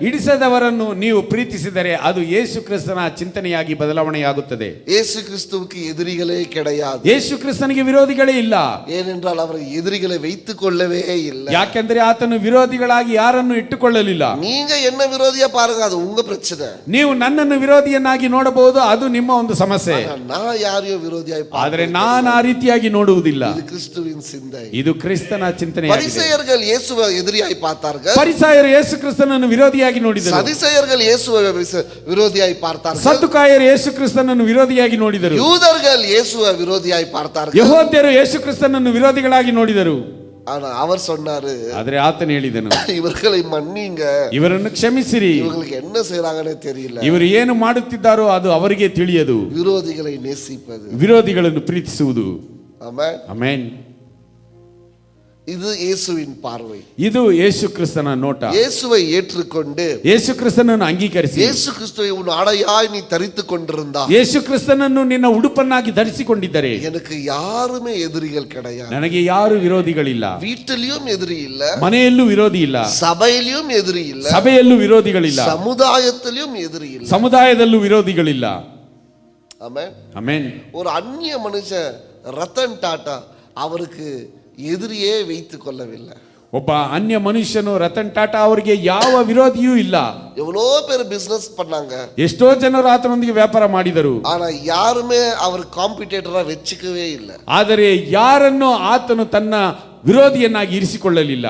ಇಡಿಸದವರನ್ನು ನೀವು ಪ್ರೀತಿಸಿದರೆ ಅದು ಯೇಸು ಕ್ರಿಸ್ತನ ಚಿಂತನೆಯಾಗಿ ಬದಲಾವಣೆಯಾಗುತ್ತದೆ. இயேசு கிறிஸ்துவுக்கு எதிரிகளே கிடையாது. ಯೇಸು ಕ್ರಿಸ್ತನಿಗೆ ವಿರೋಧಿಗಳೇ ಇಲ್ಲ. ஏனென்றால் அவர் எதிரிகளை வைத்துக் கொள்ளவே இல்லை. ಯಾಕೆಂದರೆ ಆತನು ವಿರೋಧಿಗಳಾಗಿ ಯಾರನ್ನು ಇಟ್ಟುಕೊಳ್ಳಲಿಲ್ಲ. நீங்க என்ன விரோதியா பாருங்க, அது உங்க பிரச்சனை. ನೀವು ನನ್ನನ್ನು ವಿರೋಧಿಯನ್ನಾಗಿ ನೋಡಬಹುದು, ಅದು ನಿಮ್ಮ ಒಂದು ಸಮಸ್ಯೆ. நான் யாரையோ விரோதியாய் ಆದರೆ ನಾನು ಆ ರೀತಿಯಾಗಿ ನೋಡುವುದಿಲ್ಲ. இது கிறிஸ்துவின் சிந்தை. ಇದು ಕ್ರಿಸ್ತನ ಚಿಂತನೆ. பரிசேயர்கள் இயேசுவை எதிரியாய் பார்த்தார்கள். ಫರಿಸಾಯರು ಯೇಸು ಕ್ರಿಸ್ತನನ್ನು ವಿರೋಧಿಯಾಗಿ ನೋಡಿದರು. சதுசேயர்கள் இயேசுவை விரோதியாய் பார்த்தார்கள். ಸದ್ದುಕಾಯರು ಯೇಸು ಕ್ರಿಸ್ತನನ್ನು ವಿರೋಧಿಯಾಗಿ ನೋಡಿದರು. யூதர்கள் இயேசுவை விரோதியாய் பார்த்தார்கள். ಯೆಹೂದ್ಯರು ಯೇಸು ಕ್ರಿಸ್ತನನ್ನು ವಿರೋಧಿಗಳಾಗಿ ನೋಡಿದರು. ஆனா அவர் சொன்னாரு, ಆದರೆ ಆತನು ಹೇಳಿದನು, இவர்களை மன்னிங்க, ಇವರನ್ನು ಕ್ಷಮಿಸಿರಿ, இவங்களுக்கு என்ன செய்றாங்கன்னே தெரியல. ಇವರು ಏನು ಮಾಡುತ್ತಿದ್ದಾರೋ ಅದು ಅವರಿಗೆ ತಿಳಿಯದು. விரோதிகளை நேசிப்பது, ವಿರೋಧಿಗಳನ್ನು ಪ್ರೀತಿಸುವುದು. ஆமென். ಆಮೆನ್. இது இயேசுவின் பார்வை. ಇದು ಯೇಸು ಕ್ರಿಸ್ತನ ನೋಟ. இயேசுவை ஏற்றுக்கொண்டு ಯೇಸು ಕ್ರಿಸ್ತನನ್ನು ಅಂಗೀಕರಿಸಿ, இயேசு கிறிஸ்துவை உன் ஆடையாய் நீ தரித்துக் கொண்டிருந்தா, ಯೇಸು ಕ್ರಿಸ್ತನನ್ನು ನಿನ್ನ ಉಡುಪನ್ನಾಗಿ ಧರಿಸಿಕೊಂಡಿದ್ದರೆ, எனக்கு யாருமே எதிரிகள் கிடையாது. ನನಗೆ ಯಾರು ವಿರೋಧಿಗಳಿಲ್ಲ. வீட்டிலும் எதிரி இல்ல, ಮನೆಯಲ್ಲೂ ವಿರೋಧಿ ಇಲ್ಲ, சபையிலும் எதிரி இல்ல, ಸಭೆಯಲ್ಲೂ ವಿರೋಧಿಗಳಿಲ್ಲ, சமுதாயத்திலும் எதிரி இல்ல. ಸಮುದಾಯದಲ್ಲೂ ವಿರೋಧಿಗಳಿಲ್ಲ. ஆமென். ಆಮೆನ್. ஒரு அந்நிய மனுஷன் ரத்தன் டாடா அவருக்கு எதிரியே வைத்துக் கொள்ளவில்லை. ಒಬ್ಬ ಅನ್ಯ ಮನುಷ್ಯನು ರತನ್ ಟಾಟಾ ಅವರಿಗೆ ಯಾವ ವಿರೋಧಿಯೂ ಇಲ್ಲ. எவ்வளோ பேர் பிசினஸ் பண்ணாங்க, ಎಷ್ಟೋ ಜನರು ಆತನೊಂದಿಗೆ ವ್ಯಾಪಾರ ಮಾಡಿದರು, ஆனா யாருமே அவர் காம்படிட்டரா வெச்சுக்கவே இல்லை. ಆದರೆ ಯಾರನ್ನು ಆತನು ತನ್ನ ವಿರೋಧಿಯನ್ನಾಗಿ ಇರಿಸಿಕೊಳ್ಳಲಿಲ್ಲ.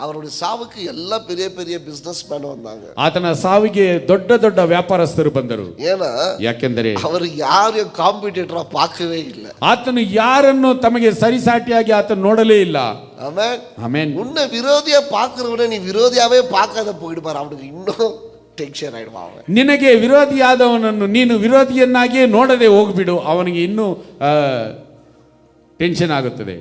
அவருடைய சாவுக்கு எல்லா பெரிய பெரிய பிசினஸ் மேன் வந்தாங்க. ಆತನ ಸಾವಿಗೆ ದೊಡ್ಡ ದೊಡ್ಡ ವ್ಯಾಪಾರಸ್ಥರು ಬಂದರು. ஏன்னா ಯಾಕೆಂದರೆ அவர் யாரையும் காம்படிட்டரா பார்க்கவே இல்லை. ಆತನು ಯಾರನ್ನು ತಮಗೆ ಸರಿಸಾಟಿಯಾಗಿ ಆತನು ನೋಡಲೇ ಇಲ್ಲ. ஆமென். ಆಮೆನ್. உன்னை விரோதியா பார்க்கிறவனை நீ விரோதியாவே பார்க்காத போயிடுப்பாரு, அவனுக்கு இன்னும் ಟೆನ್ಷನ್ ಆಯ್ಡುವ. ನಿನಗೆ ವಿರೋಧಿಯಾದವನನ್ನು ನೀನು ವಿರೋಧಿಯನ್ನಾಗಿಯೇ ನೋಡದೆ ಹೋಗ್ಬಿಡು, ಅವನಿಗೆ ಇನ್ನೂ ಟೆನ್ಷನ್ ಆಗುತ್ತದೆ.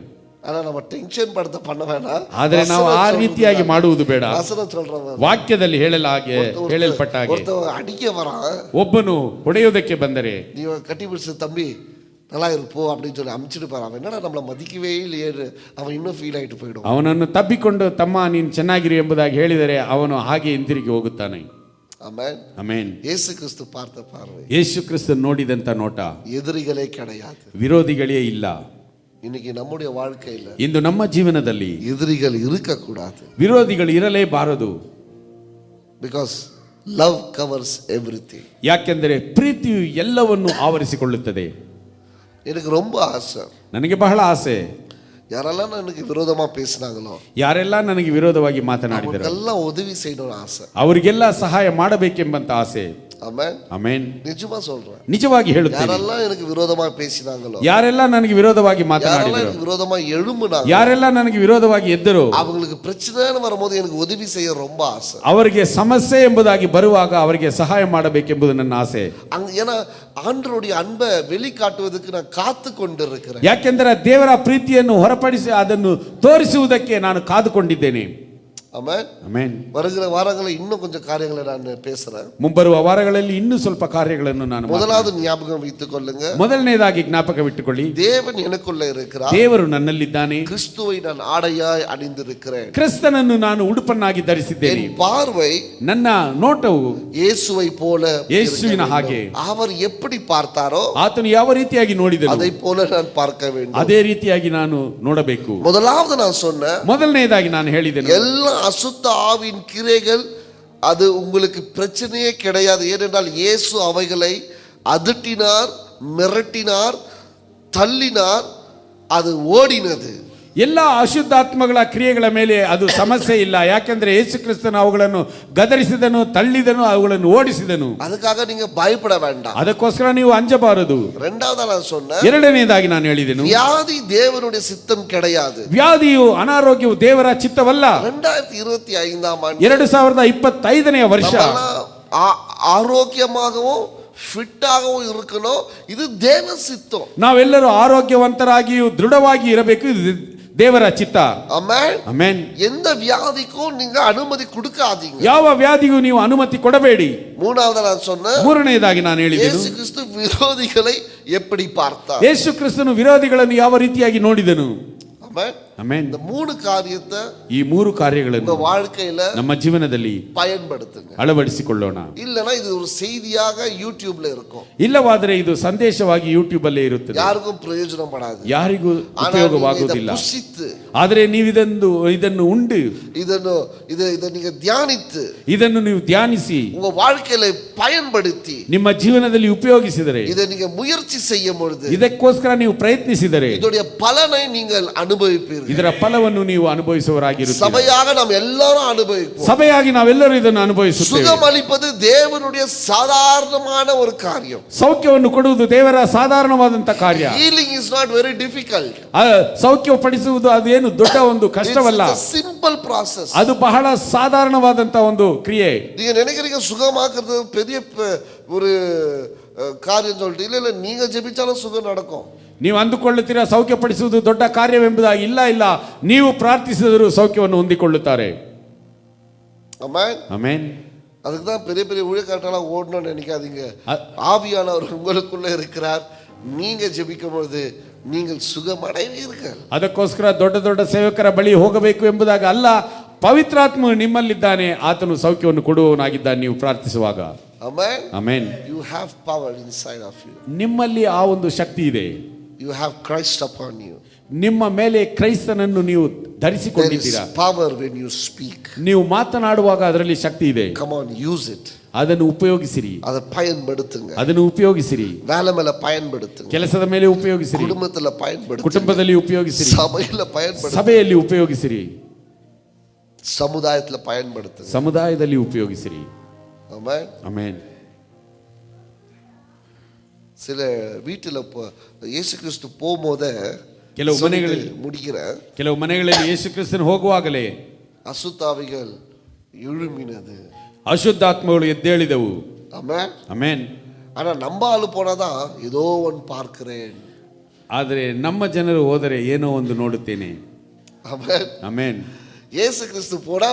ஆனா நம்ம டென்ஷன் படுத்த பண்ண வேண்டாம். ಆದರೆ ನಾವು ಆ ರೀತಿಯಾಗಿ ಮಾಡುವುದು ಬೇಡ. வசனம் சொல்றவன் ವಾಕ್ಯದಲ್ಲಿ ಹೇಳಲ್ಪಟ್ಟ ಹಾಗೆ ஒருத்தன் அடிக்க வரான், ಒಬ್ಬನು ಹೊಡೆಯುವುದಕ್ಕೆ ಬಂದರೆ நீ கட்டி பிடிச்ச தம்பி நல்லா இருப்போ அப்படின்னு சொல்லி அமுச்சிட்டு பாரு. அவன் என்னடா நம்மளை மதிக்கவே இல்லையே, அவன் இன்னும் ಫೀಲ್ ಆಯಿಟ್ಟು போயிடும். ಅವನನ್ನು ತಬ್ಬಿಕೊಂಡು ತಮ್ಮ ನೀನು ಚೆನ್ನಾಗಿರಿ ಎಂಬುದಾಗಿ ಹೇಳಿದರೆ ಅವನು ಹಾಗೆ ಹಿಂತಿರುಗಿ ಹೋಗುತ್ತಾನೆ. ஆமென். ಆಮೆನ್. இயேசு கிறிஸ்து பார்த்த பார்வை, ಯೇಸು ಕ್ರಿಸ್ತನು ನೋಡಿದಂತ ನೋಟ, எதிரிகளே கிடையாது. ವಿರೋಧಿಗಳೇ ಇಲ್ಲ. இன்னைக்கு நம்முடைய வாழ்க்கையில ಇಂದು ನಮ್ಮ ಜೀವನದಲ್ಲಿ எதிரிகள் இருக்கக்கூடாது. ವಿರೋಧಿಗಳು ಇರಲೇಬಾರದು. Because love covers everything. ಯಾಕೆಂದರೆ ಪ್ರೀತಿಯು ಎಲ್ಲವನ್ನು ಆವರಿಸಿಕೊಳ್ಳುತ್ತದೆ. எனக்கு ரொம்ப ಆಸೆ, ನನಗೆ ಬಹಳ ಆಸೆ, யாரெல்லாம் எனக்கு விரோதமா பேசினாங்களோ, ಯಾರೆಲ್ಲ ನನಗೆ ವಿರೋಧವಾಗಿ ಮಾತನಾಡಿದರು அவங்களுக்கெல்லாம் உதவி செய்யணும்னு ಆಸೆ, ಅವರಿಗೆಲ್ಲ ಸಹಾಯ ಮಾಡಬೇಕೆಂಬಂತ ಆಸೆ. ஆமென். ಆಮೆನ್. நிஜமா சொல்றேன், ನಿಜವಾಗಿ ಹೇಳುತ್ತೇನೆ, யாரெல்லாம் எனக்கு விரோதமா பேசினாங்களோ, ಯಾರೆಲ್ಲ ನನಗೆ ವಿರೋಧವಾಗಿ யாரெல்லாம் ಮಾತನಾಡಿದರು, எனக்கு விரோதமா எழும்புனாங்க, ಯಾರೆಲ್ಲ ನನಗೆ ವಿರೋಧವಾಗಿ ಎದ್ದರು, அவங்களுக்கு பிரச்சனைன்னு வரும்போது எனக்கு உதவி செய்ய ரொம்ப ஆசை. ಅವರಿಗೆ ಸಮಸ್ಯೆ ಎಂಬುದಾಗಿ ಬರುವಾಗ ಅವರಿಗೆ ಸಹಾಯ ಮಾಡಬೇಕೆಂಬುದು ನನ್ನ ಆಸೆ. ஏன்னா ஆண்டவருடைய அன்பை வெளிக்காட்டுவதற்கு நான் காத்து கொண்டிருக்கிறேன். ಯಾಕೆಂದರೆ ದೇವರ ಪ್ರೀತಿಯನ್ನು ಹೊರಪಡಿಸಿ ಅದನ್ನು ತೋರಿಸುವುದಕ್ಕೆ ನಾನು ಕಾದುಕೊಂಡಿದ್ದೇನೆ. ஆமென். ಆಮೆನ್. வருகிற வாரங்களில் இன்னும் கொஞ்சம் காரியங்களை நான் பேசுறேன். ಮುಂಬರುವ ವಾರಗಳಲ್ಲಿ ಇನ್ನೂ ಸ್ವಲ್ಪ ಕಾರ್ಯಗಳನ್ನು ನಾನು முதலாவது ஞாபகம் வைத்துக் கொள்ளுங்க, ಮೊದಲನೇದಾಗಿ ಜ್ಞಾಪಕವಿಟ್ಟುಕೊಳ್ಳಿ, தேவன் எனக்குள்ள இருக்கிறார், ದೇವರು ನನ್ನಲ್ಲಿದ್ದಾನೆ, கிறிஸ்துவை நான் ஆடையாய் அணிந்திருக்கிறேன், ಕ್ರಿಸ್ತನನ್ನು ನಾನು ಉಡುಪನ್ನಾಗಿ ಧರಿಸಿದ್ದೇನೆ, என் பார்வை ನನ್ನ ನೋಟವು இயேசுவை போல ಯೇಸುವಿನ இருக்க ಹಾಗೆ, வேண்டும். அவர் எப்படி பார்த்தாரோ ಆತನು ಯಾವ ರೀತಿಯಾಗಿ ನೋಡಿದನು அதை போல நான் பார்க்க வேண்டும். ಅದೇ ರೀತಿಯಾಗಿ ನಾನು ನೋಡಬೇಕು. முதலாவது நான் சொன்னேன், ಮೊದಲನೇದಾಗಿ ನಾನು ಹೇಳಿದೆನು, எல்லா அசுத்த ஆவியின் கிரைகள் அது உங்களுக்கு பிரச்சனையே கிடையாது. ஏனென்றால் இயேசு அவைகளை அதட்டினார், மிரட்டினார், தள்ளினார், அது ஓடினது. ಎಲ್ಲ ಅಶುದ್ಧಾತ್ಮಗಳ ಕ್ರಿಯೆಗಳ ಮೇಲೆ ಅದು ಸಮಸ್ಯೆ ಇಲ್ಲ. ಯಾಕೆಂದ್ರೆ ಯೇಸು ಕ್ರಿಸ್ತನು ಅವುಗಳನ್ನು ಗದರಿಸಿದನು, ತಳ್ಳಿದನು, ಅವುಗಳನ್ನು ಓಡಿಸಿದನು. அதுக்காக நீங்க பயப்பட வேண்டாம். ಅದಕ್ಕೋಸ್ಕರ ನೀವು ಅಂಜಬಾರದು. இரண்டாவது நான் சொன்னேன், ಎರಡನೇದಾಗಿ ನಾನು ಹೇಳಿದೆನು, வியாதி தேவனுடைய சித்தம் கிடையாது. ವ್ಯಾಧಿಯು ಅನಾರೋಗ್ಯವು ದೇವರ ಚಿತ್ತವಲ್ಲ. 2025 ஆண்டு 2025ನೇ ವರ್ಷ ஆரோக்கியமாகவும் ಫಿಟ್ಟಾகவும் இருக்கணும். ಇದು ದೇವ ಸಿತ್ತಂ. ನಾವೆಲ್ಲರೂ ಆರೋಗ್ಯವಂತರಾಗಿಯೂ ದೃಢವಾಗಿ ಇರಬೇಕು. ಇದು ದೇವರ ಚಿತ್ತ. ಆಮೆನ್. ಆಮೆನ್. எந்த வியாதிக்கும் நீங்க அனுமதி கொடுக்காதீங்க. ಯಾವ ವ್ಯಾಧಿಗೂ ನೀವು ಅನುಮತಿ ಕೊಡಬೇಡಿ. மூணாவது நான் சொன்னேன், ಮೂರನೆಯದಾಗಿ ನಾನು ಹೇಳಿದೆನು, ಯೇಸು ಕ್ರಿಸ್ತು ವಿರೋಧಿகளை எப்படி பார்த்தார்? ಯೇಸು ಕ್ರಿಸ್ತನು ವಿರೋಧಿಗಳನ್ನು ಯಾವ ರೀತಿಯಾಗಿ ನೋಡಿದನು. ஆமென். ಆಮೆನ್. இந்த மூணு காரியத்தை ಈ ಮೂರು ಕಾರ್ಯಗಳನ್ನು உங்க வாழ்க்கையில ನಮ್ಮ ಜೀವನದಲ್ಲಿ பயன்படுத்துங்க. ಅಳವಡಿಸಿಕೊಳ್ಳೋಣ. இல்லனா இது ஒரு செய்தியாக யூடியூப்ல இருக்கும். ಇಲ್ಲವಾದರೆ ಇದು ಸಂದೇಶವಾಗಿ ಯೂಟ್ಯೂಬ್ ಅಲ್ಲೇ ಇರುತ್ತದೆ, யாருக்கும் பிரயோஜனப்படாது, ಯಾರಿಗೂ ಉಪಯೋಗವಾಗುವುದಿಲ್ಲ. ಆದರೆ ನೀವು ಇದನ್ನು ಉಂಡು இதை நீங்க தியானித்து ಇದನ್ನು ನೀವು ಧ್ಯಾನಿಸಿ உங்க வாழ்க்கையில பயன்படுத்தி ನಿಮ್ಮ ಜೀವನದಲ್ಲಿ ಉಪಯೋಗಿಸಿದರೆ, இதை நீங்க முயற்சி செய்யும் பொழுது ಇದಕ್ಕೋಸ್ಕರ ನೀವು ಪ್ರಯತ್ನಿಸಿದರೆ இதோடைய பலனை நீங்கள் அனுபவிப்பீர்கள். ಇದರ ಫಲವನ್ನು ನೀವು ಅನುಭವಿಸುವವರಾಗಿರುತ್ತೀರಿ. சபையாக நாம் எல்லாரும் அனுபவிப்போம். ಸಭೆಯಾಗಿ ನಾವೆಲ್ಲರೂ ಇದನ್ನು ಅನುಭವಿಸುತ್ತೇವೆ. சுகமளிப்பது தேவனுடைய சாதாரணமான ஒரு காரியம். ಸೌಖ್ಯವನ್ನು ಕೊಡುವುದು ದೇವರ ಸಾಧಾರಣವಾದಂತ ಕಾರ್ಯ. Healing is not very difficult. ಸೌಖ್ಯ ಪಡಿಸುವುದು ಅದೇನು ದೊಡ್ಡ ಒಂದು ಕಷ್ಟವಲ್ಲ. It's a simple process. ಅದು ಬಹಳ ಸಾಧಾರಣವಾದಂತ ಒಂದು ಕ್ರಿಯೆ. நீங்க நினைக்கிறீங்க சுகமாக்குறது பெரிய ஒரு காரியம் சொல்லிட்டு, இல்ல நீங்க ஜெபிச்சாலும் சுகம் நடக்கும். ನೀವು ಅಂದುಕೊಳ್ಳುತ್ತೀರಾ ಸೌಖ್ಯಪಡಿಸುವುದು ದೊಡ್ಡ ಕಾರ್ಯವೆಂಬುದಾಗಿ. ಇಲ್ಲ, ನೀವು ಪ್ರಾರ್ಥಿಸಿದರೂ ಸೌಖ್ಯವನ್ನು ಹೊಂದಿಕೊಳ್ಳುತ್ತಾರೆ. ஆமென். ಆಮೆನ್. அதுக்கு தான் பெரிய பெரிய ஊழியக்காரர்களாம் ஓடணும்னு நினைக்காதீங்க. ஆவியானவர் உங்களுக்குள்ள இருக்கிறார். நீங்க ஜெபிக்கும் பொழுது நீங்கள் சுகமடைவீர்கள். ಅದಕ್ಕೋಸ್ಕರ ದೊಡ್ಡ ದೊಡ್ಡ ಸೇವಕರ ಬಳಿ ಹೋಗಬೇಕು ಎಂಬುದಾಗಿ ಅಲ್ಲ, ಪವಿತ್ರಾತ್ಮ ನಿಮ್ಮಲ್ಲಿದ್ದಾನೆ, ಆತನು ಸೌಖ್ಯವನ್ನು ಕೊಡುವವನಾಗಿದ್ದಾನೆ ನೀವು ಪ್ರಾರ್ಥಿಸುವಾಗ. Amen. Amen. You have power inside of you. ನಿಮ್ಮಲ್ಲಿ ಆ ಒಂದು ಶಕ್ತಿ ಇದೆ. You have Christ upon you. ನಿಮ್ಮ ಮೇಲೆ ಕ್ರೈಸ್ತನನ್ನು ನೀವು There is ಧರಿಸಿಕೊಂಡಿದ್ದೀರಾ. power when you speak. ನೀವು ಮಾತನಾಡುವಾಗ ಅದರಲ್ಲಿ ಶಕ್ತಿ ಇದೆ. Come on, use it. ಅದನ್ನು ಉಪಯೋಗಿಸಿರಿ. அதை பயன்படுத்துங்க. ಅದನ್ನು ಉಪಯೋಗಿಸಿರಿ. வேலை மேல பயன்படுத்துங்க. ಕೆಲಸದ ಮೇಲೆ ಉಪಯೋಗಿಸಿರಿ. குடும்பத்துல பயன்படுத்துங்க. ಕುಟುಂಬದಲ್ಲಿ ಉಪಯೋಗಿಸಿರಿ. சபையில பயன்படுத்துங்க. ಸಭೆಯಲ್ಲಿ ಉಪಯೋಗಿಸಿರಿ. சமுதாயத்துல பயன்படுத்துங்க. ಸಮುದಾಯದಲ್ಲಿ ಉಪಯೋಗಿಸಿರಿ. ஆமென். ಆಮೆನ್. சில வீட்டுல இயேசு கிறிஸ்து போகும்போதே ಕೆಲವು ಮನೆಗಳಲ್ಲಿ முடிக்கிறேன், ಯೇಸು ಕ್ರಿಸ್ತನು ಹೋಗುವಾಗಲೇ அசுத்தாவிகள் எழும்பினது. ಅಶುದ್ಧಾತ್ಮಗಳು ಎದ್ದೇಳಿದವು. ஆமென். ಆಮೆನ್. ஆனா நம்ம ஆளு போனாதான் ஏதோ ஒன்று பார்க்கிறேன். ಆದರೆ ನಮ್ಮ ಜನರು ಹೋದರೆ ಏನೋ ಒಂದು ನೋಡುತ್ತೇನೆ. ஆமென். ಆಮೆನ್. இயேசு கிறிஸ்து போனா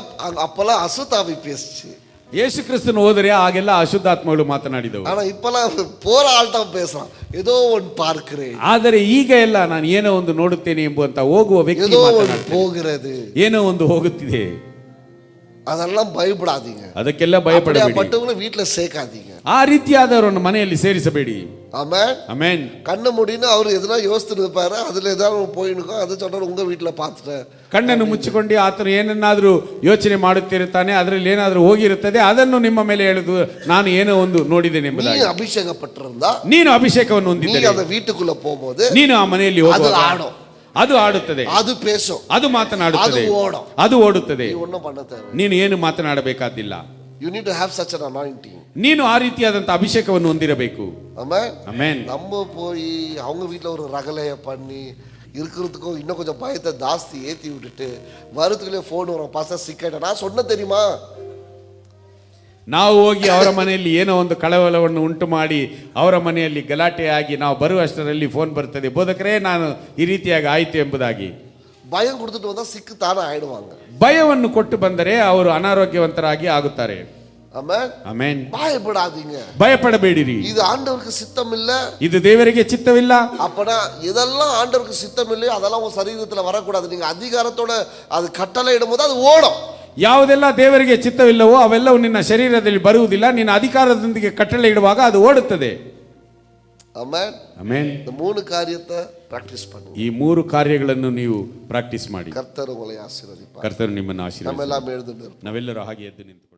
அப்பெல்லாம் அசுத்தாவி பேசுச்சு. ಯೇಸು ಕ್ರಿಸ್ತನು ಹೋದರೆ ಆಗೆಲ್ಲ ಅಶುದ್ಧಾತ್ಮಗಳು ಮಾತನಾಡಿದವು. ஆனா இப்பெல்லாம் போற ஆள்கிட்ட பேசுறான், ஏதோ ஒன்று பார்க்கிறேன். ಆದರೆ ಈಗ ಎಲ್ಲ ನಾನು ಏನೋ ಒಂದು ನೋಡುತ್ತೇನೆ ಎಂಬುವಂತ ಹೋಗುವ ವ್ಯಕ್ತಿ ஏதோ ஒன்று ಮಾತನಾಡ್ತಾನೆ. போகிறது. ಏನೋ ಒಂದು ಹೋಗುತ್ತಿದೆ. அதெல்லாம் பயப்படாதீங்க. ಅದಕ್ಕೆಲ್ಲ ಭಯಪಡಬೇಡಿ. பட்டவங்களை வீட்டுல சேர்க்காதீங்க. ಆ ರೀತಿಯಾದವರನ್ನು ಮನೆಯಲ್ಲಿ ಸೇರಿಸಬೇಡಿ. ஆமென். ಆಮೆನ್. கண்ண முடின்னு அவர் எதனா யோசித்து இருப்பாரு, அதுல ஏதாவது போயிருக்கும், அது சொன்னாரு உங்க வீட்டுல பார்த்துட்டேன். ಕಣ್ಣನ್ನು ಮುಚ್ಚಿಕೊಂಡು ಆತನು ಏನನ್ನಾದ್ರೂ ಯೋಚನೆ ಮಾಡುತ್ತಿರುತ್ತಾನೆ, ಅದರಲ್ಲಿ ಏನಾದ್ರೂ ಹೋಗಿರುತ್ತದೆ, ಅದನ್ನು ನಿಮ್ಮ ಮೇಲೆ ಹೇಳುದು ನಾನು ಏನೋ ಒಂದು ನೋಡಿದ್ದೇನೆ ಎಂಬುದಾಗಿ. நீ அபிஷேகப்பட்டிருந்தா, ನೀನು ಅಭಿಷೇಕವನ್ನು நீ ಹೊಂದಿದ್ದರೆ, அந்த வீட்டுக்குள்ள போகும்போது ನೀನು ಆ ಮನೆಯಲ್ಲಿ அது ಹೋಗುವಾಗ ஆடும், ಅದು ಆಡುತ್ತದೆ, அது பேசும், ಅದು ಮಾತನಾಡುತ್ತದೆ, ಅದು ಓடும். ಅದು ಓಡುತ್ತದೆ. நீ ஒண்ணும் பண்ண தேவை. ನೀನು ಏನು ಮಾತನಾಡಬೇಕಾದಿಲ್ಲ. You need to have such an anointing. ನೀನು ಆ ರೀತಿಯಾದಂತ ಅಭಿಷೇಕವನ್ನು ಹೊಂದಿರಬೇಕು. ஆமென். ಆಮೆನ್. நம்ம போய் அவங்க வீட்டுல ஒரு ரகலைய பண்ணி இருக்கிறதுக்கும் இன்னும் கொஞ்சம் பயத்தை ஜாஸ்தி ஏற்றி விட்டுட்டு வருத்துக்குள்ளே ஃபோன் வரும், பாஸ்டர் சிக்காயிட்ட நான் சொன்ன தெரியுமா. ನಾವು ಹೋಗಿ ಅವರ ಮನೆಯಲ್ಲಿ ಏನೋ ಒಂದು ಕಳವಳವನ್ನು ಉಂಟು ಮಾಡಿ ಅವರ ಮನೆಯಲ್ಲಿ ಗಲಾಟೆಯಾಗಿ ನಾವು ಬರುವಷ್ಟರಲ್ಲಿ ಫೋನ್ ಬರ್ತದೆ, ಬೋಧಕರೇ ನಾನು ಈ ರೀತಿಯಾಗಿ ಆಯಿತು ಎಂಬುದಾಗಿ. பயம் கொடுத்துட்டு வந்தா சிக்கு தானே ஆயிடுவாங்க. ಭಯವನ್ನು ಕೊಟ್ಟು ಬಂದರೆ ಅವರು ಅನಾರೋಗ್ಯವಂತರಾಗಿ ಆಗುತ್ತಾರೆ. ஆமென். ಆಮೆನ್. பயப்படாதீங்க. ಭಯಪಡಬೇಡಿರಿ. இது ஆண்டவருக்கு சித்தம் இல்ல. ಇದು ದೇವರಿಗೆ ಚಿತ್ತವಿಲ್ಲ. அப்பனா இதெல்லாம் ஆண்டவருக்கு சித்தம் இல்லையோ அதெல்லாம் உங்க சரீரத்துல வரக்கூடாது. நீங்க அதிகாரத்தோட அது கட்டளை இடும்போது அது ஓடும். ಯಾವುದೆಲ್ಲ ದೇವರಿಗೆ ಚಿತ್ತವಿಲ್ಲವೋ ಅವೆಲ್ಲವೂ ನಿನ್ನ ಶರೀರದಲ್ಲಿ ಬರುವುದಿಲ್ಲ. ನಿನ್ನ ಅಧಿಕಾರದೊಂದಿಗೆ ಕಟ್ಟಳೆ ಇಡುವಾಗ ಅದು ಓಡುತ್ತದೆ. ಆಮೆನ್. ಆಮೆನ್. இந்த மூணு காரியத்தை ಪ್ರಾಕ್ಟೀಸ್ பண்ணுங்க. ಈ ಮೂರು ಕಾರ್ಯಗಳನ್ನು ನೀವು ಪ್ರಾಕ್ಟೀಸ್ ಮಾಡಿ. ಕರ್ತರು ಉங்களை ಆಶೀರ್ವದಿಪಾರ್. ಕರ್ತರು ನಿಮ್ಮನ್ನು ಆಶೀರ್ವದಿಸಲಿ. ನಮ್ಮೆಲ್ಲ ಎದ್ದು ನಾವೆಲ್ಲರೂ ಹಾಗೆ ಎದ್ದು ನಿಂತು